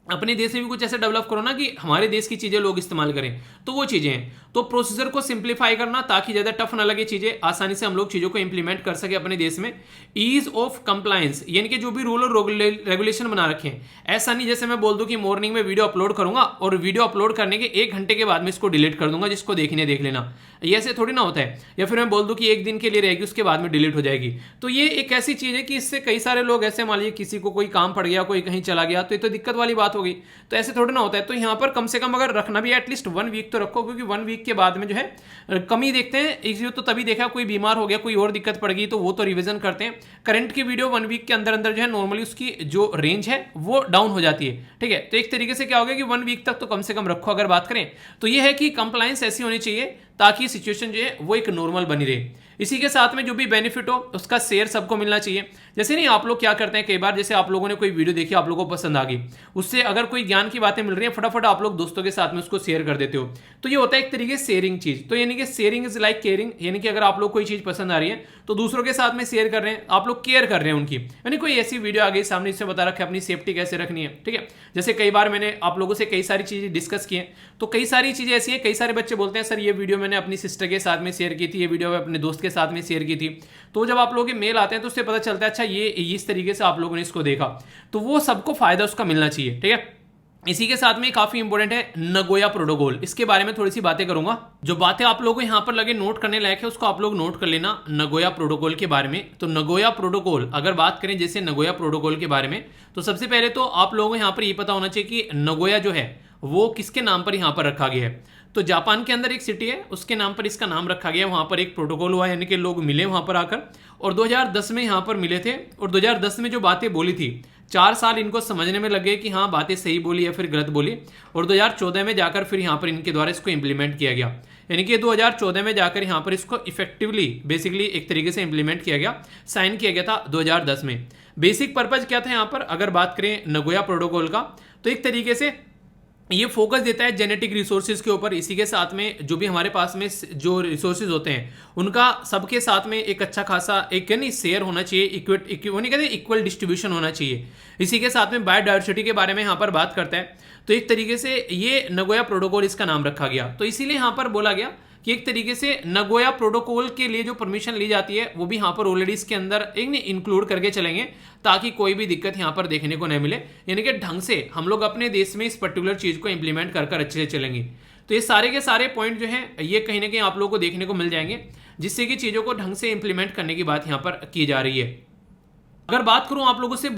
अपने देश में भी कुछ ऐसे डेवलप करो ना कि हमारे देश की चीजें लोग इस्तेमाल करें, तो वो चीजें हैं। तो प्रोसीजर को सिंप्लीफाई करना ताकि ज्यादा टफ ना लगे, चीजें आसानी से हम लोग चीजों को इंप्लीमेंट कर सके अपने देश में। ईज ऑफ कंप्लायंस, यानी कि जो भी रूल और रेगुलेशन बना रखे हैं, ऐसा नहीं जैसे मैं बोल दूं कि मॉर्निंग में वीडियो अपलोड करूंगा और वीडियो अपलोड करने के 1 घंटे के बाद में इसको डिलीट कर दूंगा, जिसको देखने देख लेना, ये ऐसे थोड़ी ना होता है। या फिर मैं बोल दूं कि 1 दिन के लिए रहेगी उसके बाद में डिलीट हो जाएगी। तो ये एक ऐसी चीज है कि इससे कई सारे लोग ऐसे, मान लीजिए किसी को कोई काम पड़ गया, कोई कहीं चला गया, तो ये तो दिक्कत वाली बात हो गई। तो ऐसे थोड़ा ना होता है। तो यहाँ पर कम से कम अगर रखना भी एटलीस्ट 1 वीक तो रखो, क्योंकि 1 वीक के बाद में जो है कमी देखते हैं। एक तो तभी देखा कोई बीमार हो गया, कोई और दिक्कत पड़ गई, तो वो तो रिवीजन करते हैं। करंट की वीडियो 1 वीक के अंदर अंदर जो है नॉर्मली उसकी जो रेंज है वो डाउन हो जाती है। ठीक है, तो एक तरीके से क्या हो गया कि 1 वीक तक तो कम से कम रखो। अगर बात करें तो ये है कि कंप्लायंस ऐसी होनी चाहिए ताकि सिचुएशन जो है वो एक नॉर्मल बनी रहे। इसी के साथ में जो भी बेनिफिट हो उसका शेयर सबको मिलना चाहिए। जैसे नहीं आप लोग क्या करते हैं, कई बार जैसे आप लोगों ने कोई वीडियो देखी, आप लोगों को पसंद आ गई, उससे अगर कोई ज्ञान की बातें मिल रही है, फटाफट आप लोग दोस्तों के साथ में उसको शेयर कर देते हो। तो ये होता है एक तरीके से शेयरिंग चीज। तो यानी कि शेयरिंग इज लाइक केयरिंग, यानी कि अगर आप लोग कोई चीज पसंद आ रही है तो दूसरों के साथ में शेयर कर रहे हैं, आप लोग केयर कर रहे हैं उनकी। यानी कोई ऐसी वीडियो आ गई सामने, इससे बता रखा है अपनी सेफ्टी कैसे रखनी है। ठीक है, जैसे कई बार मैंने आप लोगों से कई सारी चीजें डिस्कस की हैं, तो कई सारी चीजें ऐसी हैं, कई सारे बच्चे बोलते हैं सर ये वीडियो मैंने अपनी सिस्टर के साथ में शेयर की थी, ये वीडियो अपने दोस्त के साथ में शेयर की थी। तो जब आप लोगों के मेल आते हैं तो उससे पता चलता है अच्छा ये इस तरीके से आप लोगों ने इसको देखा, तो वो सबको फायदा उसका मिलना चाहिए। ठीक है, इसी के साथ में काफी इंपॉर्टेंट है नगोया प्रोटोकॉल, इसके बारे में थोड़ी सी बातें करूंगा। जो बातें आप लोगों को यहां पर लगे नोट करने लायक है उसको आप लोग नोट कर लेना नगोया प्रोटोकॉल के बारे में। तो नगोया प्रोटोकॉल अगर बात करें जैसे नगोया प्रोटोकॉल के बारे में, तो सबसे पहले तो आप लोगों को यहां पर ये पता होना चाहिए कि नगोया जो है वो किसके नाम पर यहां पर रखा गया है। तो जापान के अंदर एक सिटी है, उसके नाम पर इसका नाम रखा गया। वहां पर एक प्रोटोकॉल हुआ, यानी कि लोग मिले वहां पर आकर, और 2010 में यहां पर मिले थे। और 2010 में जो बातें बोली थी, 4 साल इनको समझने में लगे कि हाँ बातें सही बोली या फिर गलत बोली। और 2014 में जाकर फिर यहाँ पर इनके द्वारा इसको इंप्लीमेंट किया गया, यानी कि 2014 में जाकर यहाँ पर इसको इफेक्टिवली बेसिकली एक तरीके से इंप्लीमेंट किया गया, साइन किया गया था 2010 में। बेसिक पर्पज क्या था यहाँ पर अगर बात करें नगोया प्रोटोकॉल का, तो एक तरीके से ये फोकस देता है जेनेटिक रिसोर्सेज के ऊपर। इसी के साथ में जो भी हमारे पास में जो रिसोर्सेज होते हैं उनका सबके साथ में एक अच्छा खासा एक नहीं शेयर होना चाहिए, इक्वल डिस्ट्रीब्यूशन होना चाहिए। इसी के साथ में बायोडाइवर्सिटी के बारे में यहाँ पर बात करता है। तो एक तरीके से ये नगोया प्रोटोकॉल इसका नाम रखा गया। तो इसीलिए यहाँ पर बोला गया कि एक तरीके से नगोया प्रोटोकॉल के लिए जो परमिशन ली जाती है वो भी यहाँ पर ऑलरेडी इसके अंदर एक नहीं इंक्लूड करके चलेंगे, ताकि कोई भी दिक्कत यहाँ पर देखने को नहीं मिले। यानी कि ढंग से हम लोग अपने देश में इस पर्टिकुलर चीज को इंप्लीमेंट कर अच्छे से चलेंगे। तो ये सारे के सारे पॉइंट जो है ये कहीं ना कहीं आप लोगों को देखने को मिल जाएंगे, जिससे कि चीजों को ढंग से इंप्लीमेंट करने की बात यहाँ पर की जा रही है। अगर बात करूं आप लोगों से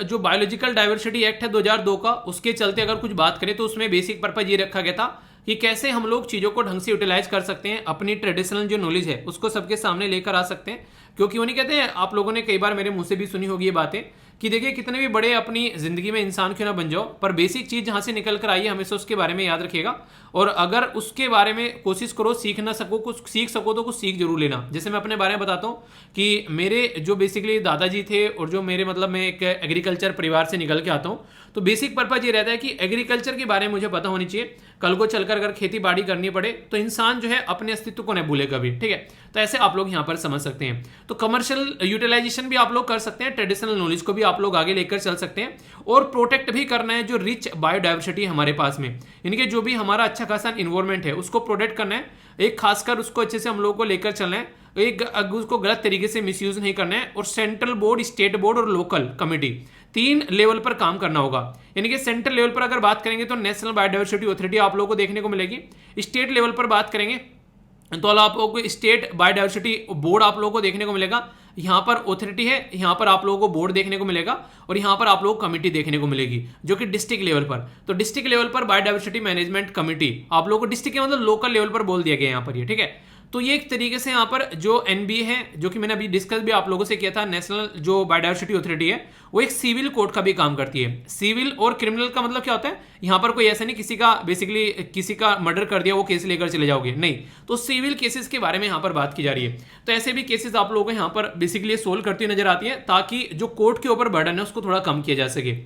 जो बायोलॉजिकल डाइवर्सिटी एक्ट है 2002 का, उसके चलते अगर कुछ बात करें तो उसमें बेसिक पर्पज ये रखा गया था कि कैसे हम लोग चीजों को ढंग से यूटिलाइज कर सकते हैं, अपनी ट्रेडिशनल जो नॉलेज है उसको सबके सामने लेकर आ सकते हैं। क्योंकि वो नहीं कहते हैं, आप लोगों ने कई बार मेरे मुंह से भी सुनी होगी ये बातें कि देखिए कितने भी बड़े अपनी जिंदगी में इंसान क्यों ना बन जाओ, पर बेसिक चीज जहां से निकल कर आई है हमेशा उसके बारे में याद रखिएगा। और अगर उसके बारे में कोशिश करो सीख ना सको, कुछ सीख सको तो कुछ सीख जरूर लेना। जैसे मैं अपने बारे में बताता हूँ कि मेरे जो बेसिकली दादाजी थे और जो मेरे मतलब मैं एक एग्रीकल्चर परिवार से निकल के आता हूँ, तो बेसिक पर्पज ये रहता है कि एग्रीकल्चर के बारे में मुझे पता होनी चाहिए। कल को चलकर अगर खेती बाड़ी करनी पड़े तो इंसान जो है अपने अस्तित्व को नहीं भूले कभी। ठीक है, तो ऐसे आप लोग यहाँ पर समझ सकते हैं। तो कमर्शियल यूटिलाइजेशन भी आप लोग कर सकते हैं, ट्रेडिशनल नॉलेज को भी आप लोग आगे लेकर चल सकते हैं और प्रोटेक्ट भी करना है जो रिच बायोडाइवर्सिटी है हमारे पास में, इनके जो भी हमारा अच्छा खासा इन्वायरमेंट है उसको प्रोटेक्ट करना है, एक खासकर उसको अच्छे से हम लोगों को लेकर चलना है, एक उसको गलत तरीके से मिसयूज नहीं करना है। और सेंट्रल बोर्ड, स्टेट बोर्ड और लोकल कमेटी 3 लेवल पर काम करना होगा। यानी कि सेंट्रल लेवल पर अगर बात करेंगे तो नेशनल बायोडाइवर्सिटी अथॉरिटी आप लोगों को देखने को मिलेगी, स्टेट लेवल पर बात करेंगे तो आप लोगों को स्टेट बायोडाइवर्सिटी बोर्ड आप लोगों को देखने को मिलेगा, यहाँ पर अथॉरिटी है, यहाँ पर आप लोगों को बोर्ड देखने को मिलेगा और यहाँ पर आप लोगों को कमेटी देखने को मिलेगी जो कि डिस्ट्रिक्ट लेवल पर। तो डिस्ट्रिक्ट लेवल पर बायोडाइवर्सिटी मैनेजमेंट कमेटी आप लोगों को, डिस्ट्रिक्ट के मतलब लोकल लेवल पर बोल दिया गया यहाँ पर ये, ठीक है। तो ये एक तरीके से यहाँ पर जो एनबीए है, जो कि मैंने अभी डिस्कस भी आप लोगों से किया था, नेशनल जो बायोडाइवर्सिटी अथॉरिटी है, वो एक सिविल कोर्ट का भी काम करती है। सिविल और क्रिमिनल का मतलब क्या होता है, यहाँ पर कोई ऐसा नहीं किसी का बेसिकली किसी का मर्डर कर दिया वो केस लेकर चले जाओगे, नहीं, तो सिविल केसेस के बारे में यहाँ पर बात की जा रही है। तो ऐसे भी केसेस आप लोगों को यहाँ पर बेसिकली सोल्व करती हुई नजर आती है ताकि जो कोर्ट के ऊपर बर्डन है उसको थोड़ा कम किया जा सके।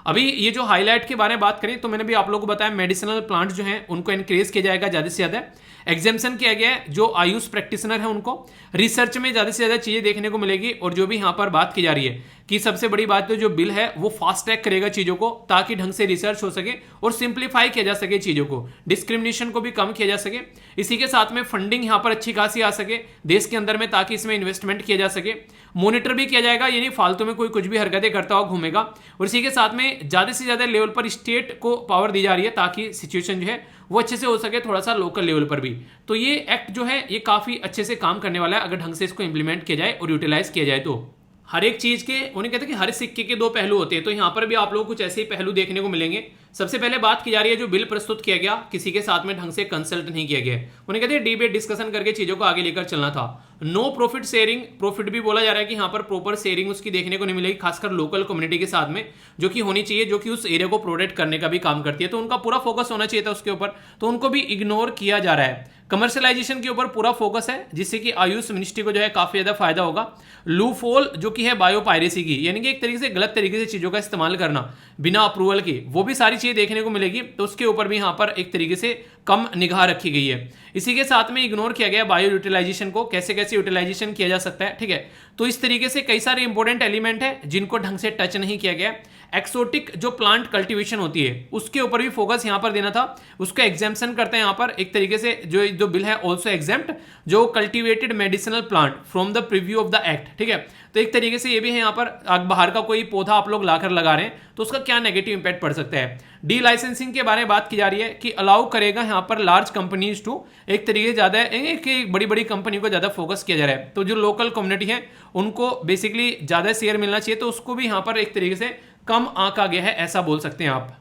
अभी ये जो हाईलाइट के बारे में बात करें तो मैंने भी आप लोगों को बताया मेडिसिनल प्लांट जो हैं उनको इंक्रीज किया जाएगा ज़्यादा से ज़्यादा, एग्जामेशन किया गया है, जो आयुष प्रैक्टिशनर है उनको रिसर्च में ज़्यादा से ज़्यादा चीज़ें देखने को मिलेगी। और जो भी यहाँ पर बात की जा रही है कि सबसे बड़ी बात तो जो बिल है वो फास्ट ट्रैक करेगा चीज़ों को ताकि ढंग से रिसर्च हो सके और सिंप्लीफाई किया जा सके चीज़ों को, डिस्क्रिमिनेशन को भी कम किया जा सके। इसी के साथ में फंडिंग यहाँ पर अच्छी खासी आ सके देश के अंदर में ताकि इसमें इन्वेस्टमेंट किया जा सके, मॉनिटर भी किया जाएगा, यानी फालतू में कोई कुछ भी हरकतें करता हुआ घूमेगा। और इसी के साथ में ज़्यादा से ज़्यादा लेवल पर स्टेट को पावर दी जा रही है ताकि सिचुएशन जो है वो अच्छे से हो सके, थोड़ा सा लोकल लेवल पर भी। तो ये एक्ट जो है ये काफ़ी अच्छे से काम करने वाला है अगर ढंग से इसको इंप्लीमेंट किया जाए और यूटिलाइज किया जाए। तो हर एक चीज़ के उन्हें कहते हैं कि हर सिक्के के 2 पहलू होते हैं, तो यहाँ पर भी आप लोगों को कुछ ऐसे ही पहलू देखने को मिलेंगे। सबसे पहले बात की जा रही है जो बिल प्रस्तुत किया गया किसी के साथ में ढंग से कंसल्ट नहीं किया गया, उन्हें कहते हैं डिबेट डिस्कशन करके चीज़ों को आगे लेकर चलना था। नो प्रॉफिट शेयरिंग, प्रॉफिट भी बोला जा रहा है कि यहाँ पर प्रॉपर शेयरिंग उसकी देखने को नहीं मिलेगी, खासकर लोकल कम्युनिटी के साथ में जो कि होनी चाहिए, जो कि उस एरिया को प्रोटेक्ट करने का भी काम करती है, तो उनका पूरा फोकस होना चाहिए था उसके ऊपर, तो उनको भी इग्नोर किया जा रहा है। कमर्शलाइजेशन के ऊपर पूरा फोकस है जिससे कि आयुष मिनिस्ट्री को जो है काफी ज्यादा फायदा होगा। लूफोल जो कि है बायो पायरेसी की, यानी कि एक तरीके से गलत तरीके से चीजों का इस्तेमाल करना बिना अप्रूवल के, वो भी सारी चीजें देखने को मिलेगी, तो उसके ऊपर भी यहाँ पर एक तरीके से कम निगाह रखी गई है। इसी के साथ में इग्नोर किया गया बायो यूटिलाइजेशन को, कैसे कैसे यूटिलाइजेशन किया जा सकता है, ठीक है। तो इस तरीके से कई सारे इंपॉर्टेंट एलिमेंट है जिनको ढंग से टच नहीं किया गया। एक्सोटिक जो प्लांट कल्टीवेशन होती है उसके ऊपर भी फोकस यहाँ पर देना था, उसका एग्जाम्पशन करते हैं यहाँ पर एक तरीके से जो बिल है ऑल्सो एग्जाम्प्ट जो cultivated medicinal plant from the preview of the act, ठीक है। तो एक तरीके से ये भी है यहाँ पर बाहर का कोई पौधा आप लोग लाकर लगा रहे हैं तो उसका क्या नेगेटिव इंपैक्ट पड़ सकता है। डी लाइसेंसिंग के बारे में बात की जा रही है कि अलाउ करेगा यहाँ पर लार्ज कंपनीज टू, एक तरीके से ज्यादा एक बड़ी बड़ी कंपनी को ज्यादा फोकस किया जा रहा है, तो जो लोकल कम्युनिटी है उनको बेसिकली ज्यादा शेयर मिलना चाहिए, तो उसको भी यहाँ पर एक तरीके से कम आंका गया है, ऐसा बोल सकते हैं आप।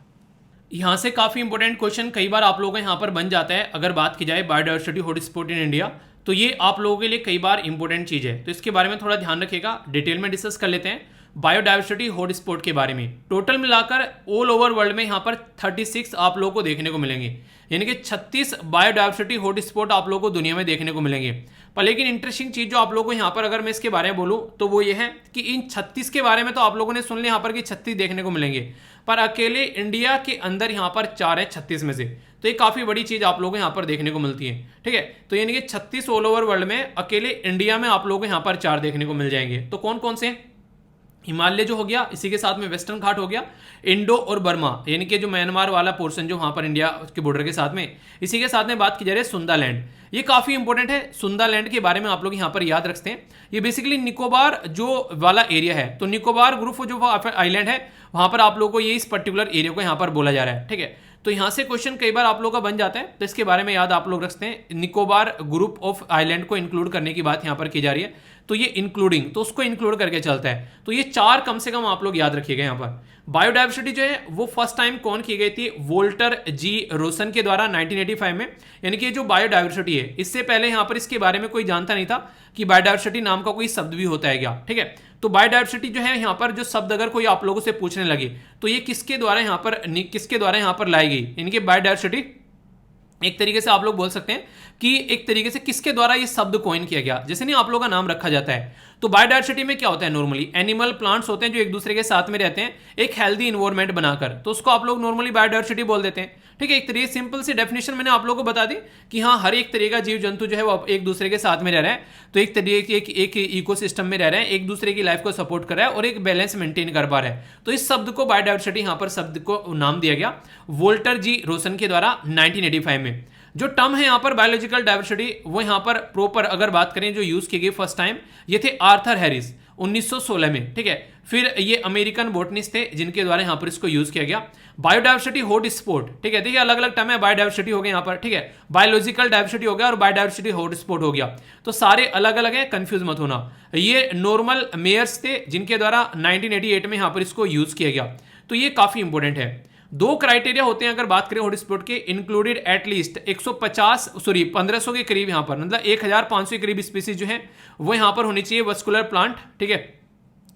यहाँ से काफी इंपॉर्टेंट क्वेश्चन कई बार आप लोगों का यहाँ पर बन जाता है अगर बात की जाए बायोडाइवर्सिटी हॉटस्पॉट इन इंडिया, तो ये आप लोगों के लिए कई बार इंपॉर्टेंट चीज है, तो इसके बारे में थोड़ा ध्यान रखिएगा। डिटेल में डिस्कस कर लेते हैं बायोडाइवर्सिटी हॉटस्पॉट के बारे में। टोटल मिलाकर ऑल ओवर वर्ल्ड में यहाँ पर 36 आप लोगों को देखने को मिलेंगे, यानी कि 36 बायोडाइवर्सिटी हॉटस्पॉट आप लोगों को दुनिया में देखने को मिलेंगे। पर लेकिन इंटरेस्टिंग चीज जो आप लोगों को यहाँ पर अगर मैं इसके बारे में बोलूँ तो वो ये है कि इन 36 के बारे में तो आप लोगों ने सुन लिया यहाँ पर कि 36 देखने को मिलेंगे, पर अकेले इंडिया के अंदर यहाँ पर 4 है 36 में से, तो ये काफी बड़ी चीज आप लोगों को यहाँ पर देखने को मिलती है, ठीक है। तो यानी कि 36 ऑल ओवर वर्ल्ड में अकेले इंडिया में आप लोगों को यहाँ पर 4 देखने को मिल जाएंगे। तो कौन कौन से हैं? हिमालय जो हो गया, इसी के साथ में वेस्टर्न घाट हो गया, इंडो और बर्मा यानी कि जो म्यांमार वाला पोर्शन जो वहां पर इंडिया के बॉर्डर के साथ में, इसी के साथ में बात की जा रही है सुंदालैंड, ये काफी इंपॉर्टेंट है। सुंदालैंड के बारे में आप लोग यहाँ पर याद रखते हैं, ये बेसिकली निकोबार जो वाला एरिया है, तो निकोबार ग्रुप जो आइलैंड है वहां पर आप लोगों को ये इस पर्टिकुलर एरिया को यहाँ पर बोला जा रहा है, ठीक है। तो यहाँ से क्वेश्चन कई बार आप लोग का बन जाता है, तो इसके बारे में याद आप लोग रखते हैं। निकोबार ग्रुप ऑफ आइलैंड को इंक्लूड करने की बात यहाँ पर की जा रही है, तो ये इंक्लूडिंग, तो उसको इंक्लूड करके चलता है। तो ये 4 कम से कम आप लोग याद रखिएगा। यहाँ पर बायोडाइवर्सिटी जो है वो फर्स्ट टाइम कौन की गई थी? वोल्टर जी रोसन के द्वारा 1985 में, यानी कि जो बायोडाइवर्सिटी है इससे पहले यहाँ पर इसके बारे में कोई जानता नहीं था कि बायोडाइवर्सिटी नाम का कोई शब्द भी होता है क्या, ठीक है। तो बायोडाइवर्सिटी जो है यहाँ पर जो शब्द अगर कोई आप लोगों से पूछने लगे तो ये किसके द्वारा यहाँ पर लाई गई, इनकी बायोडाइवर्सिटी एक तरीके से आप लोग बोल सकते हैं कि एक तरीके से किसके द्वारा ये शब्द कॉइन किया गया, जैसे नहीं आप लोगों का नाम रखा जाता है, तो बायोडायवर्सिटी में क्या होता है, नॉर्मली एनिमल प्लांट्स होते हैं जो एक दूसरे के साथ में रहते हैं एक हेल्दी इन्वायरमेंट बनाकर, तो उसको आप लोग नॉर्मली बायोडायवर्सिटी बोल देते हैं। ठीक है, एक तरीके सिंपल सी डेफिनेशन मैंने आप लोगों को बता दी कि हाँ हर एक तरीके का जीव जंतु जो है वो एक दूसरे के साथ में रह रहा है, तो एक तरीके एक इकोसिस्टम में रह रहे हैं, एक दूसरे की लाइफ को सपोर्ट कर रहा है और एक बैलेंस मेंटेन कर पा रहा है। तो इस शब्द को बायोडायवर्सिटी यहाँ पर शब्द को नाम दिया गया वोल्टर जी रोसन के द्वारा 1985 में। जो टर्म है यहाँ पर बायोलॉजिकल डाइवर्सिटी वो यहाँ पर प्रॉपर अगर बात करें जो यूज की गई फर्स्ट टाइम ये थे आर्थर हैरिस 1916 में। ठीक है, फिर ये अमेरिकन बोटनिस्ट थे जिनके द्वारा यहाँ पर इसको यूज किया गया। बायोडाइवर्सिटी हॉटस्पॉट, ठीक है, देखिए अलग अलग टर्म है, बायोडाइवर्सिटी हो गया यहाँ पर, ठीक है, बायोलॉजिकल डाइवर्सिटी हो गया और बायोडाइवर्सिटी हॉटस्पॉट हो गया, तो सारे अलग अलग हैं, कंफ्यूज मत होना। ये नॉर्मल मेयर्स थे जिनके द्वारा 1988 में यहाँ पर इसको यूज किया गया, तो ये काफी इंपॉर्टेंट है। दो क्राइटेरिया होते हैं अगर बात करें हॉटस्पॉट के, इंक्लूडेड एटलीस्ट 1500 के करीब यहाँ पर, मतलब 1500 के करीब स्पीसीज जो है वो यहाँ पर होनी चाहिए वस्कुलर प्लांट। ठीक है,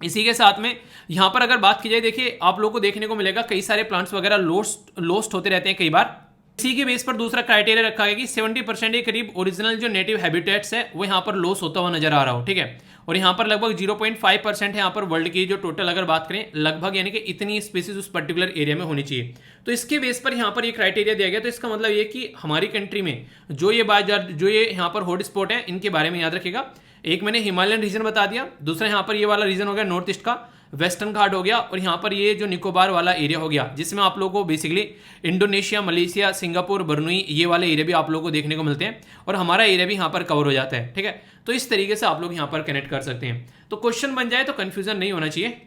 इसी के साथ में यहाँ पर अगर बात की जाए, देखिए आप लोगों को देखने को मिलेगा कई सारे प्लांट्स वगैरह लोस्ट होते रहते हैं कई बार। इसी के बेस पर दूसरा क्राइटेरिया रखा गया कि 70% के करीब ओरिजिनल जो नेटिव हैबिटेट्स है वो यहाँ पर लॉस होता हुआ नजर आ रहा हो। ठीक है, और यहाँ पर लगभग 0.5% है यहाँ पर वर्ल्ड की जो टोटल अगर बात करें लगभग, यानी कि इतनी स्पीसीज उस पर्टिकुलर एरिया में होनी चाहिए। तो इसके बेस पर यहाँ पर ये क्राइटेरिया दिया गया। तो इसका मतलब ये कि हमारी कंट्री में जो ये यहाँ पर हॉटस्पॉट है इनके बारे में याद रखेगा। एक मैंने हिमालयन रीजन बता दिया, दूसरा यहाँ पर ये वाला रीजन हो गया नॉर्थ ईस्ट का, वेस्टर्न घाट हो गया, और यहाँ पर ये जो निकोबार वाला एरिया हो गया जिसमें आप लोगों को बेसिकली इंडोनेशिया, मलेशिया, सिंगापुर, बर्नुई ये वाले एरिया भी आप लोगों को देखने को मिलते हैं, और हमारा एरिया भी यहाँ पर कवर हो जाता है। ठीक है, तो इस तरीके से आप लोग यहाँ पर कनेक्ट कर सकते हैं। तो क्वेश्चन बन जाए तो कंफ्यूजन नहीं होना चाहिए।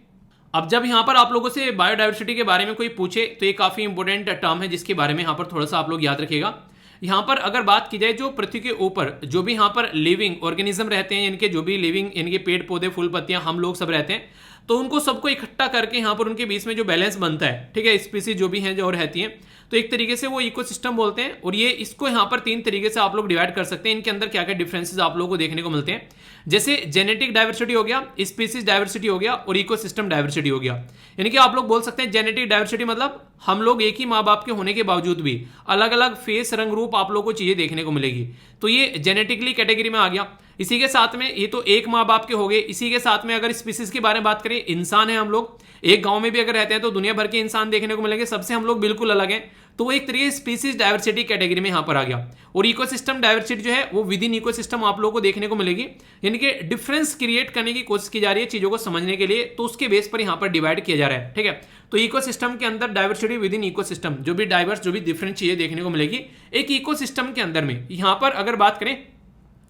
अब जब यहाँ पर आप लोगों से बायोडाइवर्सिटी के बारे में कोई पूछे तो ये काफी इंपॉर्टेंट टर्म है जिसके बारे में यहाँ पर थोड़ा सा आप लोग याद रखिएगा। यहाँ पर अगर बात की जाए जो पृथ्वी के ऊपर जो भी यहाँ पर लिविंग ऑर्गेनिज्म रहते हैं, इनके जो भी लिविंग इनके पेड़ पौधे फूल पत्तियां हम लोग सब रहते हैं, तो उनको सबको इकट्ठा करके यहाँ पर उनके बीच में जो बैलेंस बनता है, ठीक है, स्पीसीज जो भी हैं जो रहती हैं, तो एक तरीके से वो इकोसिस्टम बोलते हैं। और ये इसको यहाँ पर 3 तरीके से आप लोग डिवाइड कर सकते हैं। इनके अंदर क्या क्या डिफरेंसेस आप लोगों को देखने को मिलते हैं, जैसे जेनेटिक डाइवर्सिटी हो गया, स्पीसीज डाइवर्सिटी हो गया और इकोसिस्टम डाइवर्सिटी हो गया। यानी कि आप लोग बोल सकते हैं जेनेटिक डाइवर्सिटी मतलब हम लोग एक ही माँ बाप के होने के बावजूद भी अलग अलग फेस रंग रूप आप लोगों को चीजें देखने को मिलेगी, तो ये जेनेटिकली कैटेगरी में आ गया। इसी के साथ में ये तो एक माँ बाप के हो गए। इसी के साथ में अगर स्पीसीज के बारे में बात करें, इंसान है हम लोग, एक गांव में भी अगर रहते हैं तो दुनिया भर के इंसान देखने को मिलेंगे, सबसे हम लोग बिल्कुल अलग हैं, तो वो एक तरीके स्पीसीज डाइवर्सिटी कैटेगरी में यहाँ पर आ गया। और इकोसिस्टम डाइवर्सिटी जो है वो विद इन इकोसिस्टम आप लोगों को देखने को मिलेगी, यानी कि डिफरेंस क्रिएट करने की कोशिश की जा रही है चीजों को समझने के लिए, तो उसके बेस पर यहाँ पर डिवाइड किया जा रहा है। ठीक है, तो इकोसिस्टम के अंदर डाइवर्सिटी विद इन इकोसिस्टम, जो भी डाइवर्स जो भी डिफरेंट चीजें देखने को मिलेगी एक इकोसिस्टम के अंदर में। यहाँ पर अगर बात करें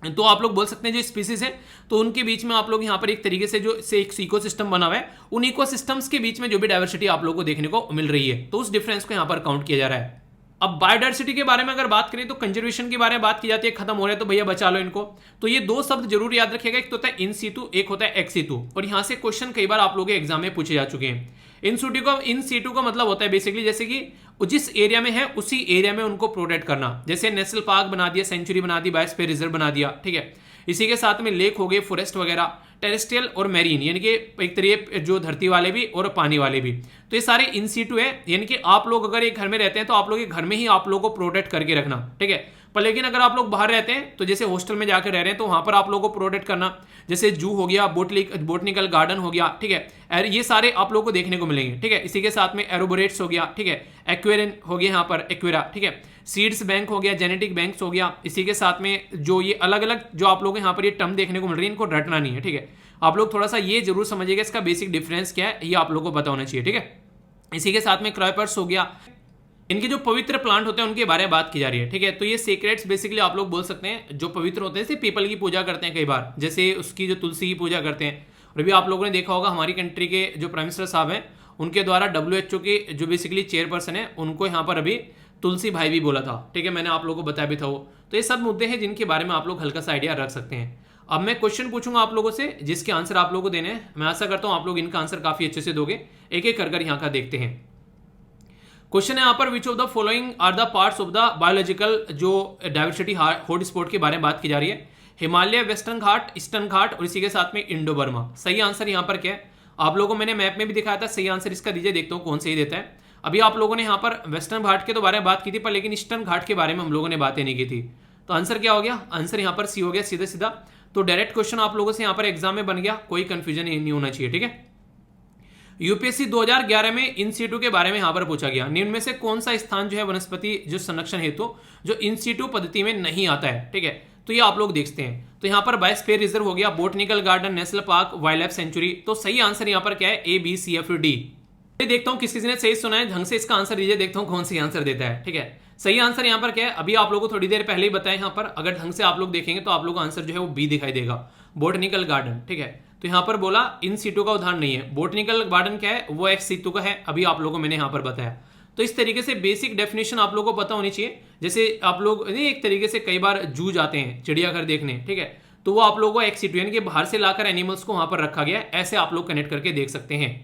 तो आप लोग बोल सकते हैं जो स्पीसीज है तो उनके बीच में आप लोग यहाँ पर एक तरीके से जो से एक इकोसिस्टम बना हुआ है, उन इकोसिस्टम्स के बीच में जो भी डाइवर्सिटी आप लोगों को देखने को मिल रही है, तो उस डिफरेंस को यहाँ पर काउंट किया जा रहा है। अब बायोडाइवर्सिटी के बारे में अगर बात करें तो कंजर्वेशन के बारे में बात की जाती है, खत्म हो रहे हैं तो भैया बचा लो इनको। तो ये 2 शब्द जरूर याद रखिएगा, एक तो होता है इन सीटू, एक होता है एक्स सीटू। और यहाँ से क्वेश्चन कई बार आप लोगों के एग्जाम में पूछे जा चुके हैं। इन सीटू का मतलब होता है बेसिकली जैसे कि जिस एरिया में है उसी एरिया में उनको प्रोटेक्ट करना, जैसे नेशनल पार्क बना दिया, सेंचुरी बना दी, बायोस्फीयर रिजर्व बना दिया। ठीक है, इसी के साथ में लेक हो गए, फॉरेस्ट वगैरह, टेरेस्ट्रियल और मैरीन, यानी कि एक तरीके जो धरती वाले भी और पानी वाले भी, तो ये सारे इन सीटू है। यानी कि आप लोग अगर एक घर में रहते हैं तो आप लोग के घर में ही आप लोग को प्रोटेक्ट करके रखना। ठीक है, पर लेकिन अगर आप लोग बाहर रहते हैं तो जैसे हॉस्टल में जाकर रह रहे हैं तो वहां पर आप लोगों को प्रोटेक्ट करना, जैसे जू हो गया, बोटनिकल गार्डन हो गया। ठीक है, ये सारे आप लोगों को देखने को मिलेंगे। ठीक है, इसी के साथ में एरोबोरेट्स हो गया, ठीक है, एक्वेरियन हो गया यहाँ पर, एक्वेरा, ठीक है, सीड्स बैंक हो गया, जेनेटिक बैंक्स हो गया। इसी के साथ में जो ये अलग अलग जो आप लोग यहाँ पर ये टर्म देखने को मिल रही है, इनको रटना नहीं है। ठीक है, आप लोग थोड़ा सा ये जरूर समझिएगा इसका बेसिक डिफरेंस क्या है, ये आप लोगों को पता होना चाहिए। ठीक है, इसी के साथ में क्राइपर्स हो गया, इनके जो पवित्र प्लांट होते हैं उनके बारे में बात की जा रही है। ठीक है, तो ये सीक्रेट्स बेसिकली आप लोग बोल सकते हैं जो पवित्र होते हैं, जैसे पीपल की पूजा करते हैं कई बार, जैसे उसकी जो तुलसी की पूजा करते हैं। और अभी आप लोगों ने देखा होगा हमारी कंट्री के जो प्राइम मिनिस्टर साहब हैं उनके द्वारा WHO के जो बेसिकली चेयरपर्सन है उनको यहाँ पर अभी तुलसी भाई भी बोला था। ठीक है, मैंने आप लोगों को बताया भी था वो। तो ये सब मुद्दे हैं जिनके बारे में आप लोग हल्का सा आइडिया रख सकते हैं। अब मैं क्वेश्चन पूछूंगा आप लोगों से जिसके आंसर आप लोगों को देने हैं। मैं आशा करता हूं आप लोग इनका आंसर काफी अच्छे से दोगे। एक एक कर यहाँ का देखते हैं। क्वेश्चन है यहाँ पर, which of the following are the parts of the biological जो डाइवर्सिटी हॉटस्पॉट के बारे में बात की जा रही है। हिमालय, वेस्टर्न घाट, ईस्टर्न घाट और इसी के साथ में इंडो बर्मा। सही आंसर यहाँ पर क्या है, आप लोगों को मैंने मैप में भी दिखाया था। सही आंसर इसका दीजिए, देखता हूँ कौन सही देता है। अभी आप लोगों ने यहाँ पर वेस्टर्न घाट के तो बारे में बात की थी, पर लेकिन ईस्टर्न घाट के बारे में हम लोगों ने बातें नहीं की थी। तो आंसर क्या हो गया? आंसर यहाँ पर सी हो गया सीधा सीधा। तो डायरेक्ट क्वेश्चन आप लोगों से यहाँ पर एग्जाम में बन गया, कोई कंफ्यूजन नहीं होना चाहिए, ठीक है। यूपीएससी 2011 में इन सीटू के बारे में यहां पर पूछा गया, निम्न में से कौन सा स्थान जो है वनस्पति जो संरक्षण हेतु जो इन सीटू पद्धति में नहीं आता है, ठीक है। तो ये आप लोग देखते हैं, तो यहाँ पर बायोस्फीयर रिजर्व हो गया, botanical garden, national park, wild life sanctuary. तो सही आंसर यहाँ पर क्या है? ए, बी, सी या फिर डी। देखता हूँ किस किसी ने सही सुना है, ढंग से इसका आंसर दीजिए, देखता हूँ कौन सी आंसर देता है, ठीक है। सही आंसर यहाँ पर क्या है? अभी आप लोगों को थोड़ी देर पहले ही बताया, यहाँ पर अगर ढंग से आप लोग देखेंगे तो आप लोग आंसर जो है वो बी दिखाई देगा, बोटनिकल गार्डन, ठीक है। तो यहाँ पर बोला इन सीटू का उदाहरण नहीं है। बोटनिकल गार्डन क्या है? वो एक्स सीटू का है, अभी आप लोगों को मैंने यहाँ पर बताया। तो इस तरीके से बेसिक डेफिनेशन आप लोगों को पता होनी चाहिए। जैसे आप लोग एक तरीके से कई बार जू जाते हैं चिड़ियाघर देखने, ठीक है, तो वो आप लोगों को एक्स सीटू यानी कि बाहर से लाकर एनिमल्स को वहां पर रखा गया है, ऐसे आप लोग कनेक्ट करके देख सकते हैं।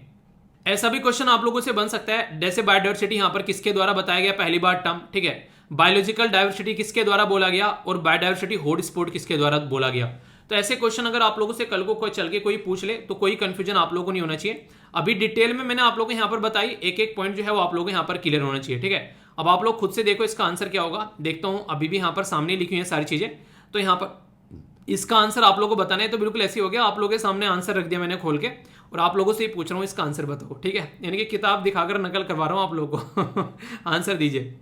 ऐसा भी क्वेश्चन आप लोगों से बन सकता है, जैसे बायोडाइवर्सिटी यहाँ पर किसके द्वारा बताया गया पहली बार टर्म, ठीक है। बायोलॉजिकल डाइवर्सिटी किसके द्वारा बोला गया और बायोडाइवर्सिटी हॉटस्पॉट किसके द्वारा बोला गया। तो ऐसे क्वेश्चन अगर आप लोगों से कल को कोई चल के कोई पूछ ले तो कोई कंफ्यूजन आप लोगों को नहीं होना चाहिए। अभी डिटेल में मैंने आप लोगों को यहाँ पर बताई, एक एक पॉइंट जो है वो आप लोगों को यहाँ पर क्लियर होना चाहिए, ठीक है। अब आप लोग खुद से देखो इसका आंसर क्या होगा। देखता हूँ अभी भी यहाँ पर सामने लिखी हुई है सारी चीजें, तो यहाँ पर इसका आंसर आप लोगों को बताना है। तो बिल्कुल ऐसे हो गया, आप लोगों के सामने आंसर रख दिया मैंने खोल के और आप लोगों से ही पूछ रहा हूँ इसका आंसर बताओ, ठीक है। यानी कि किताब दिखाकर नकल करवा रहा हूँ आप लोगों को आंसर दीजिए।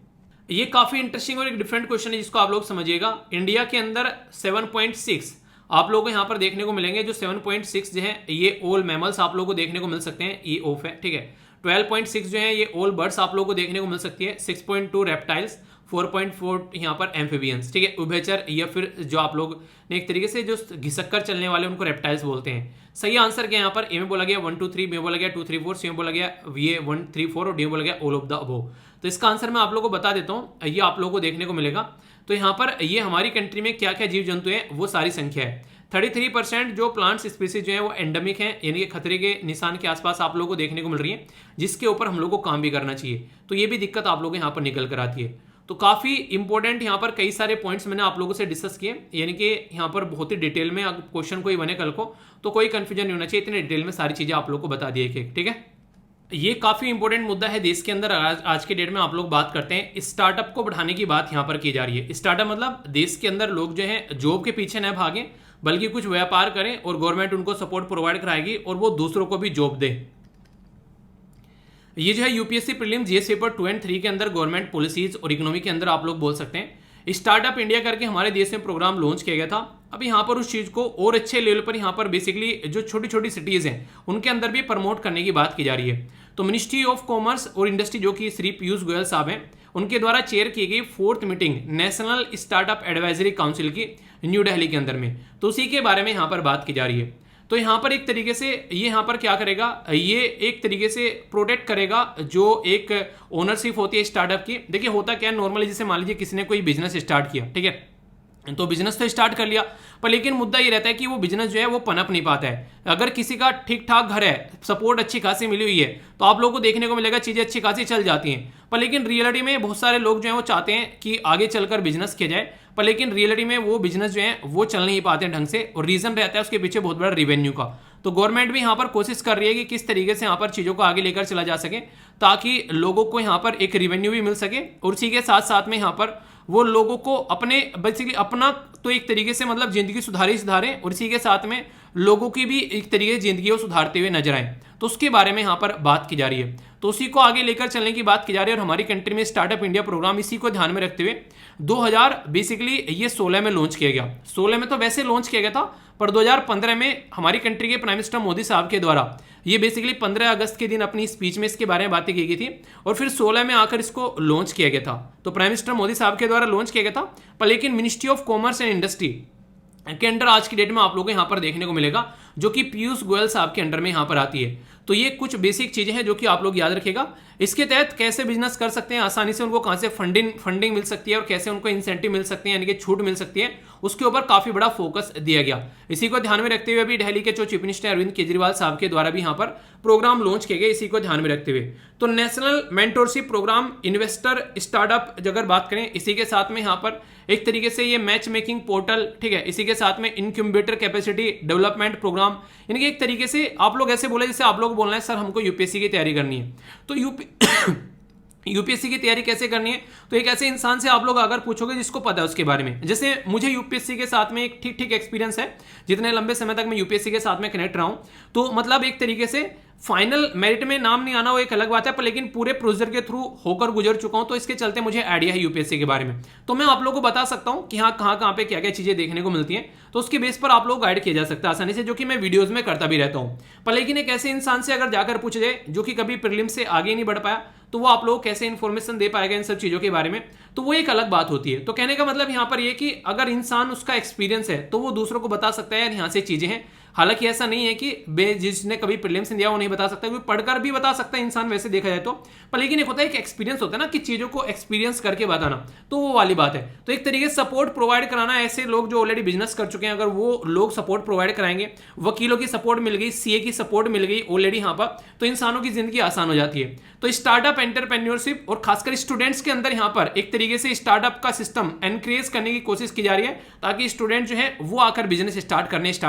ये काफी इंटरेस्टिंग और एक डिफरेंट क्वेश्चन है जिसको आप लोग समझिएगा। इंडिया के अंदर 7.6 आप लोगों को यहाँ पर देखने को मिलेंगे, जो 7.6 जो है ये ऑल मैमल्स आप लोगों को देखने को मिल सकते हैं, ये ऑफ है, ठीक है। 12.6 जो है ये ऑल बर्ड्स आप लोगों को देखने को मिल सकती है, 6.2 रेप्टाइल्स, 4.4 यहाँ पर एम्फीबियंस, ठीक है, उभयचर या फिर जो आप लोग ने एक तरीके से जो घिसक कर चलने वाले उनको रेप्टाइल्स बोलते हैं। सही आंसर क्या यहाँ पर? ए में बोला गया 1 2 3, बी में बोला गया 2 3 4, सी में बोला गया ये 1 3 4 और डी में बोला गया ऑल ऑफ द अबव। तो इसका आंसर मैं आप लोगों को बता देता हूँ, ये आप लोगों को देखने को मिलेगा। तो यहाँ पर ये हमारी कंट्री में क्या क्या जीव जंतु है वो सारी संख्या है। 33% जो प्लांट्स स्पीसीज जो है वो एंडेमिक है, यानी कि खतरे के निशान के आसपास आप लोगों को देखने को मिल रही है, जिसके ऊपर हम लोग को काम भी करना चाहिए। तो ये भी दिक्कत आप लोगों को यहाँ पर निकल कर आती है। तो काफी इंपॉर्टेंट यहाँ पर कई सारे पॉइंट्स मैंने आप लोगों से डिस्कस किए, यानी कि यहाँ पर बहुत ही डिटेल में अगर क्वेश्चन कोई बने कल को तो कोई कंफ्यूजन नहीं होना चाहिए, इतने डिटेल में सारी चीजें आप लोग को बता दी एक, ठीक है। ये काफी इंपॉर्टेंट मुद्दा है देश के अंदर। आज के डेट में आप लोग बात करते हैं, स्टार्टअप को बढ़ाने की बात यहाँ पर की जा रही है। स्टार्टअप मतलब देश के अंदर लोग जो है जॉब के पीछे न भागें, बल्कि कुछ व्यापार करें और गवर्नमेंट उनको सपोर्ट प्रोवाइड कराएगी और वो दूसरों को भी जॉब दे। ये जो है यूपीएससी प्रीलिम्स जीएस पेपर 2 और 3 के अंदर गवर्नमेंट पॉलिसीज और इकोनॉमी के अंदर आप लोग बोल सकते हैं। स्टार्टअप इंडिया करके हमारे देश में प्रोग्राम लॉन्च किया गया था। अब यहाँ पर उस चीज को और अच्छे लेवल पर यहाँ पर बेसिकली जो छोटी छोटी सिटीज हैं उनके अंदर भी प्रमोट करने की बात की जा रही है। तो मिनिस्ट्री ऑफ कॉमर्स और इंडस्ट्री जो कि श्री पीयूष गोयल साहब हैं, उनके द्वारा चेयर की गई 4th meeting national startup advisory council की न्यू दिल्ली के अंदर में, तो उसी के बारे में यहाँ पर बात की जा रही है। तो यहाँ पर एक तरीके से ये यहाँ पर क्या करेगा, ये एक तरीके से प्रोटेक्ट करेगा जो एक ओनरशिप होती है स्टार्टअप की। देखिए होता क्या है, नॉर्मली जैसे मान लीजिए किसी ने कोई बिजनेस स्टार्ट किया, ठीक है, तो बिजनेस तो स्टार्ट कर लिया, पर लेकिन मुद्दा ये रहता है कि वो बिजनेस जो है वो पनप नहीं पाता है। अगर किसी का ठीक ठाक घर है, सपोर्ट अच्छी खासी मिली हुई है, तो आप लोगों को देखने को मिलेगा चीजें अच्छी खासी चल जाती हैं। पर लेकिन रियलिटी में बहुत सारे लोग जो है वो चाहते हैं कि आगे चलकर बिजनेस किया जाए, पर लेकिन रियलिटी में वो बिजनेस जो है वो चल नहीं पाते हैं ढंग से, और रीजन रहता है उसके पीछे बहुत बड़ा रेवेन्यू का। तो गवर्नमेंट भी यहाँ पर कोशिश कर रही है कि किस तरीके से यहाँ पर चीजों को आगे लेकर चला जा सके, ताकि लोगों को यहाँ पर एक रेवेन्यू भी मिल सके, और उसी के साथ साथ में यहाँ पर वो लोगों को अपने बेसिकली अपना तो एक तरीके से मतलब जिंदगी सुधारें, और इसी के साथ में लोगों की भी एक तरीके से जिंदगी को सुधारते हुए नजर आए। तो उसके बारे में यहाँ पर बात की जा रही है, तो उसी को आगे लेकर चलने की बात की जा रही है। और हमारी कंट्री में स्टार्टअप इंडिया प्रोग्राम इसी को ध्यान में रखते हुए 2000 बेसिकली ये 16 में लॉन्च किया गया। 16 में तो वैसे लॉन्च किया गया था, पर 2015 में हमारी कंट्री के प्राइम मिनिस्टर मोदी साहब के द्वारा ये बेसिकली 15 अगस्त के दिन अपनी स्पीच में इसके बारे में बातें की गई थी, और फिर 16 में आकर इसको लॉन्च किया गया था। तो प्राइम मिनिस्टर मोदी साहब के द्वारा लॉन्च किया गया था, पर लेकिन ministry of commerce and industry के अंडर आज की डेट में आप लोगों को यहाँ पर देखने को मिलेगा, जो कि पीयूष गोयल साहब के अंडर में यहाँ पर आती है। तो ये कुछ बेसिक चीजें हैं जो कि आप लोग याद रखिएगा। इसके तहत कैसे बिजनेस कर सकते हैं आसानी से, उनको कहां से फंडिंग मिल सकती है और कैसे उनको इंसेंटिव मिल सकते हैं, यानी कि छूट मिल सकती है, उसके ऊपर काफी बड़ा फोकस दिया गया। इसी को ध्यान में रखते हुए अभी दिल्ली के जो चीफ मिनिस्टर अरविंद केजरीवाल साहब के द्वारा भी यहाँ पर प्रोग्राम लॉन्च किए गए, इसी को ध्यान में रखते हुए। तो national mentorship programme investor startup अगर बात करें, इसी के साथ में यहाँ पर एक तरीके से ये मैच मेकिंग पोर्टल, ठीक है, इसी के साथ में इनक्यूबेटर कैपेसिटी डेवलपमेंट प्रोग्राम, यानी कि एक तरीके से आप लोग ऐसे बोले जैसे आप लोग बोलना है सर हमको यूपीएससी की तैयारी करनी है, तो यूपीएससी की तैयारी कैसे करनी है, तो एक ऐसे इंसान से आप लोग अगर पूछोगे जिसको पता है उसके बारे में, जैसे मुझे यूपीएससी के साथ में एक ठीक ठीक एक्सपीरियंस है, जितने लंबे समय तक मैं यूपीएससी के साथ में कनेक्ट रहा हूं, तो मतलब एक तरीके से फाइनल मेरिट में नाम नहीं आना वो एक अलग बात है, पर लेकिन पूरे प्रोसीजर के थ्रू होकर गुजर चुका हूं, तो इसके चलते मुझे आइडिया है यूपीएससी के बारे में। तो मैं आप लोगों को बता सकता हूं कि हाँ कहां पे क्या क्या चीजें देखने को मिलती हैं, तो उसके बेस पर आप लोग गाइड किया जा सकता है आसानी से, जो कि मैं वीडियोज में करता भी रहता हूं। पर लेकिन एक ऐसे इंसान से अगर जाकर पूछ जाए जो कि कभी प्रीलिम से आगे नहीं बढ़ पाया, तो वो आप लोग कैसे इंफॉर्मेशन दे पाएगा इन सब चीजों के बारे में, तो वो एक अलग बात होती है। तो कहने का मतलब यहां पर ये कि अगर इंसान उसका एक्सपीरियंस है तो वो दूसरों को बता सकता है यार यहाँ से चीजें हैं। हालांकि ऐसा नहीं है कि जिसने कभी प्रीलिम्स दिया वो नहीं बता सकता, क्योंकि पढ़कर भी बता सकता है इंसान वैसे देखा जाए तो, पर लेकिन एक होता है कि एक्सपीरियंस होता है ना, कि चीजों को एक्सपीरियंस करके बताना, तो वो वाली बात है। तो एक तरीके से सपोर्ट प्रोवाइड कराना, ऐसे लोग जो ऑलरेडी बिजनेस कर चुके हैं अगर वो लोग सपोर्ट प्रोवाइड कराएंगे, वकीलों की सपोर्ट मिल गई, सीए की सपोर्ट मिल गई ऑलरेडी यहाँ पर, तो इंसानों की जिंदगी आसान हो जाती है। तो स्टार्टअप एंटरप्रेन्योरशिप और खासकर स्टूडेंट्स के अंदर यहाँ पर एक तरीके से स्टार्टअप का सिस्टम एनकरेज करने की कोशिश की जा रही है, ताकि स्टूडेंट जो है वो आकर बिजनेस स्टार्ट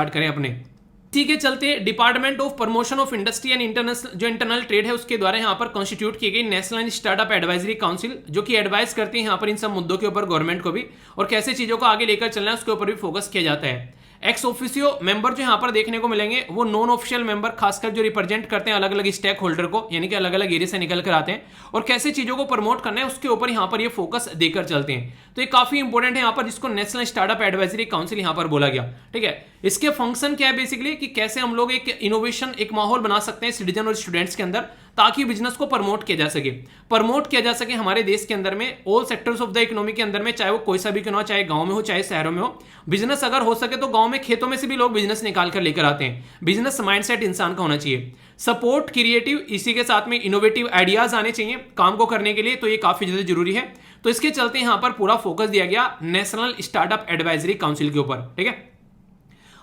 करें अपने। इसी के चलते department of promotion of industry and internal trade है, उसके द्वारा यहाँ पर कॉन्स्टिट्यूट की गई नेशनल स्टार्टअप एडवाइजरी काउंसिल, जो कि एडवाइस करती है यहाँ पर इन सब मुद्दों के ऊपर गवर्नमेंट को भी, और कैसे चीजों को आगे लेकर चलना है उसके ऊपर भी फोकस किया जाता है। एक्स ऑफिसियो मेंबर जो यहाँ पर देखने को मिलेंगे वो नॉन ऑफिशियल मेंबर, खासकर जो रिप्रेजेंट करते हैं अलग अलग स्टेक होल्डर को, यानी कि अलग अलग एरिया से निकल कर आते हैं, और कैसे चीजों को प्रमोट करना है उसके ऊपर यहाँ पर ये फोकस देकर चलते हैं। तो ये काफी इंपॉर्टेंट है यहाँ पर, जिसको नेशनल स्टार्टअप एडवाइजरी काउंसिल यहाँ पर बोला गया। ठीक है, इसके फंक्शन क्या है बेसिकली, कि कैसे हम लोग एक इनोवेशन, एक माहौल बना सकते हैं सिटीजन और स्टूडेंट्स के अंदर, ताकि बिजनेस को प्रमोट किया जा सके हमारे देश के अंदर में, all sectors of the economy के अंदर में, चाहे वो कोई सा भी क्यों ना हो, चाहे गांव में हो चाहे शहरों में हो। बिजनेस अगर हो सके तो गांव में खेतों में से भी लोग बिजनेस निकाल कर लेकर आते हैं। बिजनेस माइंडसेट इंसान का होना चाहिए, सपोर्ट क्रिएटिव, इसी के साथ में इनोवेटिव आइडियाज आने चाहिए काम को करने के लिए, तो ये काफी ज्यादा जरूरी है। तो इसके चलते यहां पर पूरा फोकस दिया गया नेशनल स्टार्टअप एडवाइजरी काउंसिल के ऊपर। ठीक है,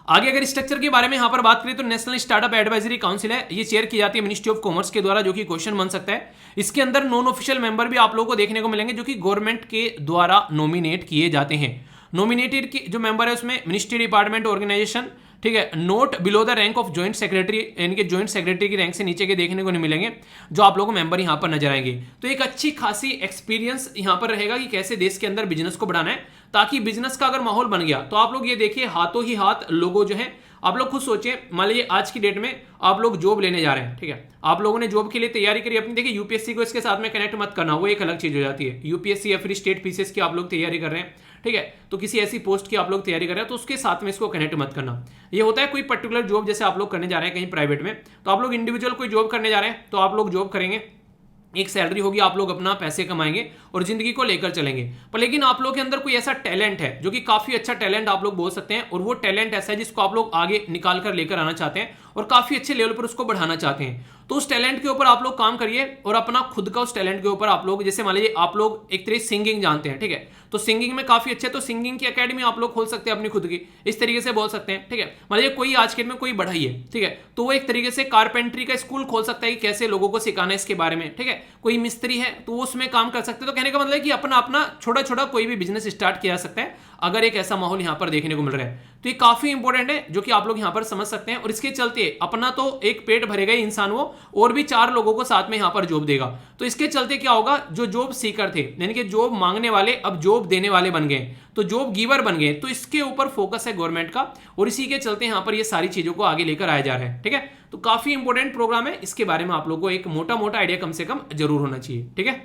आगे अगर स्ट्रक्चर के बारे में यहां पर बात करें तो नेशनल स्टार्टअप एडवाइजरी काउंसिल है, ये चेयर की जाती है मिनिस्ट्री ऑफ कॉमर्स के द्वारा, जो कि क्वेश्चन बन सकता है। इसके अंदर नॉन ऑफिशियल मेंबर भी आप लोगों को देखने को मिलेंगे, जो कि गवर्नमेंट के द्वारा नॉमिनेट किए जाते हैं। नॉमिनेटेड की जो मेंबर है उसमें मिनिस्ट्री, डिपार्टमेंट, ऑर्गेनाइजेशन, ठीक है, note below the rank of joint secretary, यानी कि ज्वाइंट सेक्रेटरी की रैंक से नीचे के देखने को नहीं मिलेंगे, जो आप लोगों को मेंबर यहां पर नजर आएंगे। तो एक अच्छी खासी एक्सपीरियंस यहां पर रहेगा कि कैसे देश के अंदर बिजनेस को बढ़ाना है, ताकि बिजनेस का अगर माहौल बन गया तो आप लोग ये देखिए हाथों ही हाथ लोगों जो है, आप लोग खुद सोचिए, मान लीजिए आज की डेट में आप लोग जॉब लेने जा रहे हैं, ठीक है, आप लोगों ने जॉब के लिए तैयारी करी अपनी, देखिए यूपीएससी को इसके साथ में कनेक्ट मत करना, वो एक अलग चीज हो जाती है। यूपीएससी या फिर स्टेट पीसीएस की आप लोग तैयारी कर रहे हैं, ठीक है, तो किसी ऐसी पोस्ट की आप लोग तैयारी कर रहे हैं, तो उसके साथ में इसको कनेक्ट मत करना। ये होता है कोई पर्टिकुलर जॉब जैसे आप लोग करने जा रहे हैं कहीं प्राइवेट में, तो आप लोग इंडिविजुअल कोई जॉब करने जा रहे हैं, तो आप लोग जॉब करेंगे, एक सैलरी होगी, आप लोग अपना पैसे कमाएंगे और जिंदगी को लेकर चलेंगे। पर लेकिन आप लोग के अंदर कोई ऐसा टैलेंट है जो कि काफी अच्छा टैलेंट आप लोग बोल सकते हैं, और वो टैलेंट ऐसा है जिसको आप लोग आगे निकाल कर लेकर आना चाहते हैं और काफी अच्छे लेवल पर उसको बढ़ाना चाहते हैं, तो उस टैलेंट के ऊपर आप लोग काम करिए और अपना खुद का उस टैलेंट के ऊपर आप लोग, जैसे मान लीजिए आप लोग एक तरह सिंगिंग जानते हैं, ठीक है, तो सिंगिंग में काफी अच्छे, तो सिंगिंग की एकेडमी आप लोग खोल सकते हैं अपनी खुद की, इस तरीके से बोल सकते हैं। ठीक है, मान लीजिए कोई आज के में कोई बढ़ई है, ठीक है, तो वो एक तरीके से कारपेंट्री का स्कूल खोल सकता है कि कैसे लोगों को सिखाना है इसके बारे में। ठीक है, कोई मिस्त्री है तो वो उसमें काम कर सकते हैं। तो कहने का मतलब है कि अपना अपना छोटा छोटा कोई भी बिजनेस स्टार्ट किया जा सकता है, अगर एक ऐसा माहौल यहां पर देखने को मिल रहा है। तो ये काफी इंपॉर्टेंट है, जो कि आप लोग यहां पर समझ सकते हैं, और इसके चलते अपना तो एक पेट भरेगा ही इंसान, वो और भी 4 लोगों को साथ में यहां पर जॉब देगा। तो इसके चलते क्या होगा, जो जॉब सीकर थे, यानी कि जॉब मांगने वाले अब जॉब देने वाले बन गए, तो जॉब गिवर बन गए, तो इसके ऊपर फोकस है गवर्नमेंट का, और इसी के चलते यहां पर ये सारी चीजों को आगे लेकर आया जा रहा है। ठीक है, तो काफी इंपॉर्टेंट प्रोग्राम है, इसके बारे में आप लोगों को एक मोटा मोटा आइडिया कम से कम जरूर होना चाहिए। ठीक है,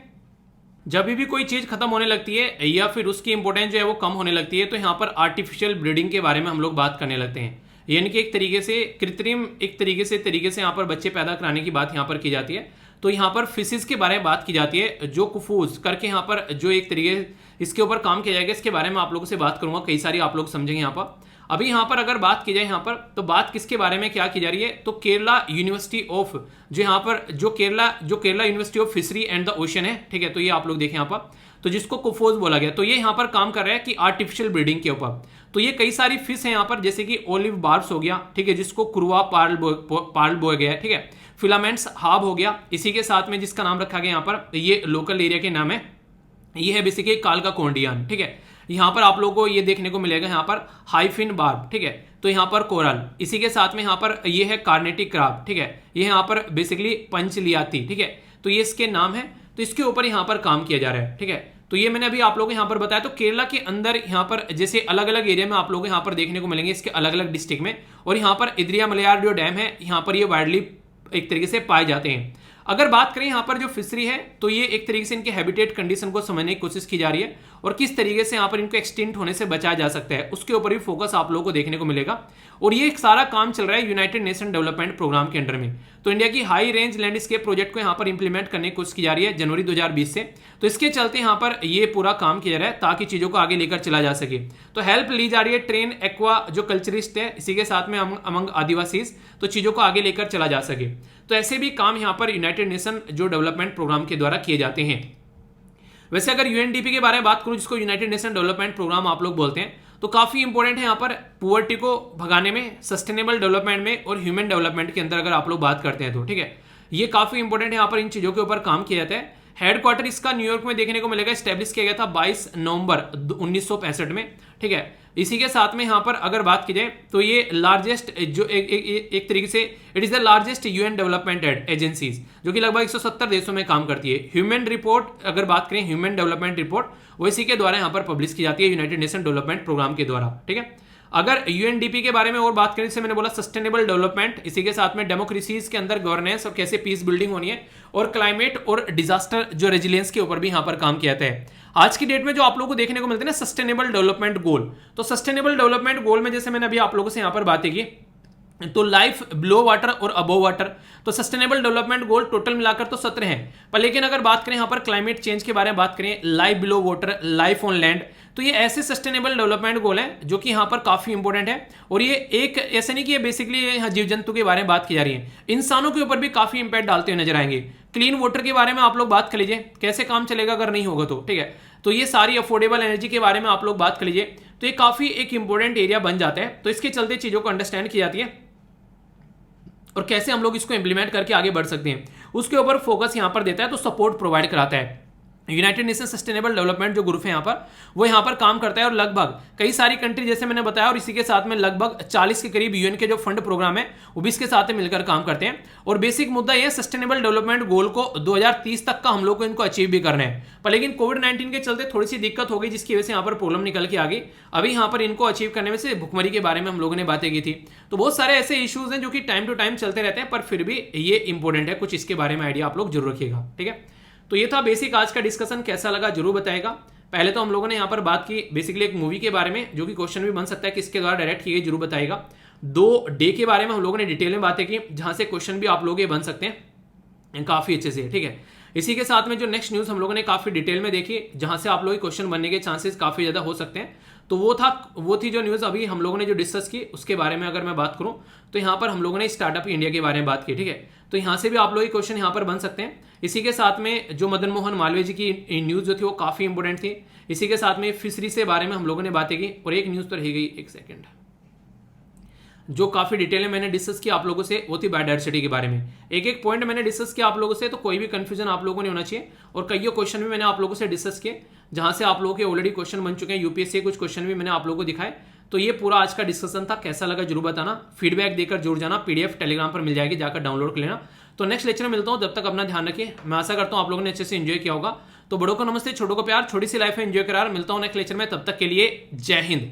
जब भी कोई चीज खत्म होने लगती है या फिर उसकी इंपॉर्टेंस जो है वो कम होने लगती है, तो यहाँ पर आर्टिफिशियल ब्रीडिंग के बारे में हम लोग बात करने लगते हैं, यानी कि एक तरीके से कृत्रिम एक तरीके से यहाँ पर बच्चे पैदा कराने की बात यहाँ पर की जाती है। तो यहाँ पर फिशेस के बारे में बात की जाती है, जो कुफूज करके यहाँ पर जो एक तरीके इसके ऊपर काम किया जाएगा, इसके बारे में आप लोगों से बात करूंगा, कई सारी आप लोग समझेंगे यहाँ पर। अभी यहाँ पर अगर बात की जाए यहाँ पर, तो बात किसके बारे में क्या की जा रही है, तो केरला यूनिवर्सिटी ऑफ, जो यहाँ पर जो Kerala university of fishery and the ocean है, ठीक है, तो ये आप लोग देखें यहाँ पर, तो जिसको कुफोज बोला गया, तो ये यहाँ पर काम कर रहा है कि आर्टिफिशियल ब्रीडिंग के ऊपर। तो ये कई सारी फिश है यहाँ पर, जैसे कि ओलिव बार्ब्स हो गया, ठीक है, जिसको कुरुआ पार्ल बोया गया है, ठीक है, फिलामेंट्स हाब हो गया, इसी के साथ में जिसका नाम रखा गया यहाँ पर, ये लोकल एरिया के नाम है, ये है बेसिकली काल का कोंडियान। ठीक है, यहाँ पर आप लोगों को ये देखने को मिलेगा यहाँ पर हाइफिन बार्ब, ठीक है, तो यहाँ पर कोरल, इसी के साथ में यहाँ पर ये है कार्नेटिक क्राब, ठीक है, ये यहाँ पर बेसिकली पंचलियाती, ठीक है, तो ये इसके नाम है। तो इसके ऊपर यहाँ पर काम किया जा रहा है, ठीक है। तो ये मैंने अभी आप लोगों को यहाँ पर बताया। तो केरला के अंदर यहाँ पर जैसे अलग अलग एरिया में आप लोगों को यहाँ पर देखने को मिलेंगे इसके अलग अलग डिस्ट्रिक्ट में, और यहाँ पर इद्रिया मलयार जो डैम है यहाँ पर ये वाइडली एक तरीके से पाए जाते हैं। अगर बात करें यहाँ पर जो फिशरी है तो ये एक तरीके से इनके हैबिटेट कंडीशन को समझने की कोशिश की जा रही है और किस तरीके से यहाँ पर इनको एक्सटिंक्ट होने से बचाया जा सकता है उसके ऊपर भी फोकस आप लोगों को देखने को मिलेगा। और ये एक सारा काम चल रहा है यूनाइटेड नेशन डेवलपमेंट प्रोग्राम के अंडर में। तो इंडिया की हाई रेंज लैंडस्केप प्रोजेक्ट को यहाँ पर इंप्लीमेंट करने की कोशिश की जा रही है जनवरी 2020 से। तो इसके चलते यहाँ पर ये पूरा काम किया जा रहा है ताकि चीजों को आगे लेकर चला जा सके। तो हेल्प ली जा रही है ट्रेन एक्वा जो कल्चरिस्ट है इसी के साथ में अमंग आदिवासीज, तो चीजों को आगे लेकर चला जा सके। तो ऐसे भी काम यहाँ पर यूनाइटेड नेशन जो डेवलपमेंट प्रोग्राम के द्वारा किए जाते हैं। वैसे अगर यूएनडीपी के बारे में बात करूं जिसको यूनाइटेड नेशन डेवलपमेंट प्रोग्राम आप लोग बोलते हैं, तो काफी इंपॉर्टेंट है यहाँ पर पुअर्टी को भगाने में, सस्टेनेबल डेवलपमेंट में और ह्यूमन डेवलपमेंट के अंदर अगर आप लोग बात करते हैं तो ठीक है, ये काफी इंपॉर्टेंट है। यहाँ पर इन चीजों के ऊपर काम किया जाता है। हेडक्वार्टर इसका न्यूयॉर्क में देखने को मिलेगा, स्टैब्लिश किया गया था 22 नवंबर 1965 में, ठीक है। इसी के साथ में यहाँ पर अगर बात की जाए तो ये लार्जेस्ट जो एक तरीके से it is the largest UN development agencies जो कि लगभग 170 देशों में काम करती है। ह्यूमन रिपोर्ट अगर बात करें, ह्यूमन डेवलपमेंट रिपोर्ट वो इसी के द्वारा यहाँ पर पब्लिश की जाती है यूनाइटेड नेशन डेवलपमेंट प्रोग्राम के द्वारा, ठीक है। अगर यूएनडीपी के बारे में और बात करें, जैसे मैंने बोला सस्टेनेबल डेवलपमेंट, इसी के साथ में डेमोक्रेसीज के अंदर गवर्नेंस और कैसे पीस बिल्डिंग होनी है, और क्लाइमेट और डिजास्टर जो रेजिलियंस के ऊपर भी यहाँ पर काम किया जाता है। आज की डेट में जो आप लोगों को देखने को मिलते हैं ना सस्टेनेबल डेवलपमेंट गोल, तो सस्टेनेबल डेवलपमेंट गोल में जैसे मैंने अभी आप लोगों से यहाँ पर बातें की, तो लाइफ बिलो वाटर और अबव वाटर, तो सस्टेनेबल डेवलपमेंट गोल टोटल मिलाकर तो 17 हैं। पर लेकिन अगर बात करें यहाँ पर क्लाइमेट चेंज के बारे में बात करें, life below water, life on land, तो ये ऐसे सस्टेनेबल डेवलपमेंट गोल हैं जो कि यहाँ पर काफी इंपॉर्टेंट है। और ये एक ऐसा नहीं कि ये बेसिकली यहाँ जीव जंतु के बारे में बात की जा रही है, इंसानों के ऊपर भी काफी इंपैक्ट डालते हुए नजर आएंगे। क्लीन वाटर के बारे में आप लोग बात कर लीजिए, कैसे काम चलेगा अगर नहीं होगा तो, ठीक है। तो ये सारी अफोर्डेबल एनर्जी के बारे में आप लोग बात कर लीजिए, तो ये काफी एक इंपॉर्टेंट एरिया बन जाता है। तो इसके चलते चीजों को अंडरस्टैंड की जाती है और कैसे हम लोग इसको इंप्लीमेंट करके आगे बढ़ सकते हैं उसके ऊपर फोकस यहाँ पर देता है, तो सपोर्ट प्रोवाइड कराता है। यूनाइटेड नेशन सस्टेनेबल डेवलपमेंट जो ग्रुप है यहाँ पर वो यहाँ पर काम करता है और लगभग कई सारी कंट्री जैसे मैंने बताया, और इसी के साथ में लगभग 40 के करीब यूएन के जो फंड प्रोग्राम है वो भी इसके साथ में मिलकर काम करते हैं। और बेसिक मुद्दा ये सस्टेनेबल डेवलपमेंट गोल को 2030 तक का हम लोग को इनको अचीव भी करना है। पर लेकिन कोविड-19 के चलते थोड़ी सी दिक्कत हो गई जिसकी वजह से यहाँ पर प्रॉब्लम निकल के आ गई। अभी यहाँ पर इनको अचीव करने में से भुखमरी के बारे में हम लोगों ने बातें की थी। तो बहुत सारे ऐसे इश्यूज हैं जो कि टाइम टू टाइम चलते रहते हैं, पर फिर भी ये इंपॉर्टेंट है, कुछ इसके बारे में आइडिया आप लोग जरूर रखिएगा, ठीक है। तो ये था बेसिक आज का डिस्कशन, कैसा लगा जरूर बताएगा। पहले तो हम लोगों ने यहाँ पर बात की बेसिकली एक मूवी के बारे में जो कि क्वेश्चन भी बन सकता है किसके द्वारा डायरेक्ट की गई, जरूर बताएगा। 2 डे के बारे में हम लोगों ने डिटेल में बातें की जहां से क्वेश्चन भी आप लोग बन सकते हैं काफी अच्छे से, ठीक है। इसी के साथ में जो नेक्स्ट न्यूज हम लोगों ने काफी डिटेल में देखी जहां से आप लोग क्वेश्चन बनने के चांसेस काफी ज्यादा हो सकते हैं, तो वो थी जो न्यूज अभी हम लोगों ने जो डिस्कस की उसके बारे में अगर मैं बात करूं तो यहाँ पर हम लोगों ने स्टार्टअप इंडिया के बारे में बात की, ठीक है। तो यहाँ से भी आप लोग ये क्वेश्चन यहाँ पर बन सकते हैं। इसी के साथ में जो मदन मोहन मालवीय जी की न्यूज जो थी वो काफी इंपॉर्टेंट थी। इसी के साथ में फिशरी से बारे में हम लोगों ने बातें की, और एक न्यूज तो रह गई, एक सेकेंड, जो काफी डिटेल में मैंने डिस्कस किया आप लोगों से वो थी बायोडायवर्सिटी के बारे में। एक एक पॉइंट मैंने डिस्कस किया आप लोगों से, तो कोई भी कंफ्यूजन आप लोगों ने होना चाहिए। और कई क्वेश्चन भी मैंने आप लोगों से डिस्कस किए जहां से आप लोगों के ऑलरेडी क्वेश्चन बन चुके हैं, यूपीएससी कुछ क्वेश्चन भी मैंने आप लोगों को दिखाए। तो ये पूरा आज का डिस्कशन था, कैसा लगा जरूर बताना, फीडबैक देकर जुड़ जाना। पीडीएफ टेलीग्राम पर मिल जाएगी, जाकर डाउनलोड कर लेना। तो नेक्स्ट लेक्चर में मिलता हूं, तब तक अपना ध्यान रखिए। मैं आशा करता हूं आप लोगों ने अच्छे से एंजॉय किया होगा। तो बड़ों को नमस्ते, छोटों को प्यार, छोटी सी लाइफ में एंजॉय करार। मिलता हूं नेक्स्ट लेक्चर में, तब तक के लिए जय हिंद।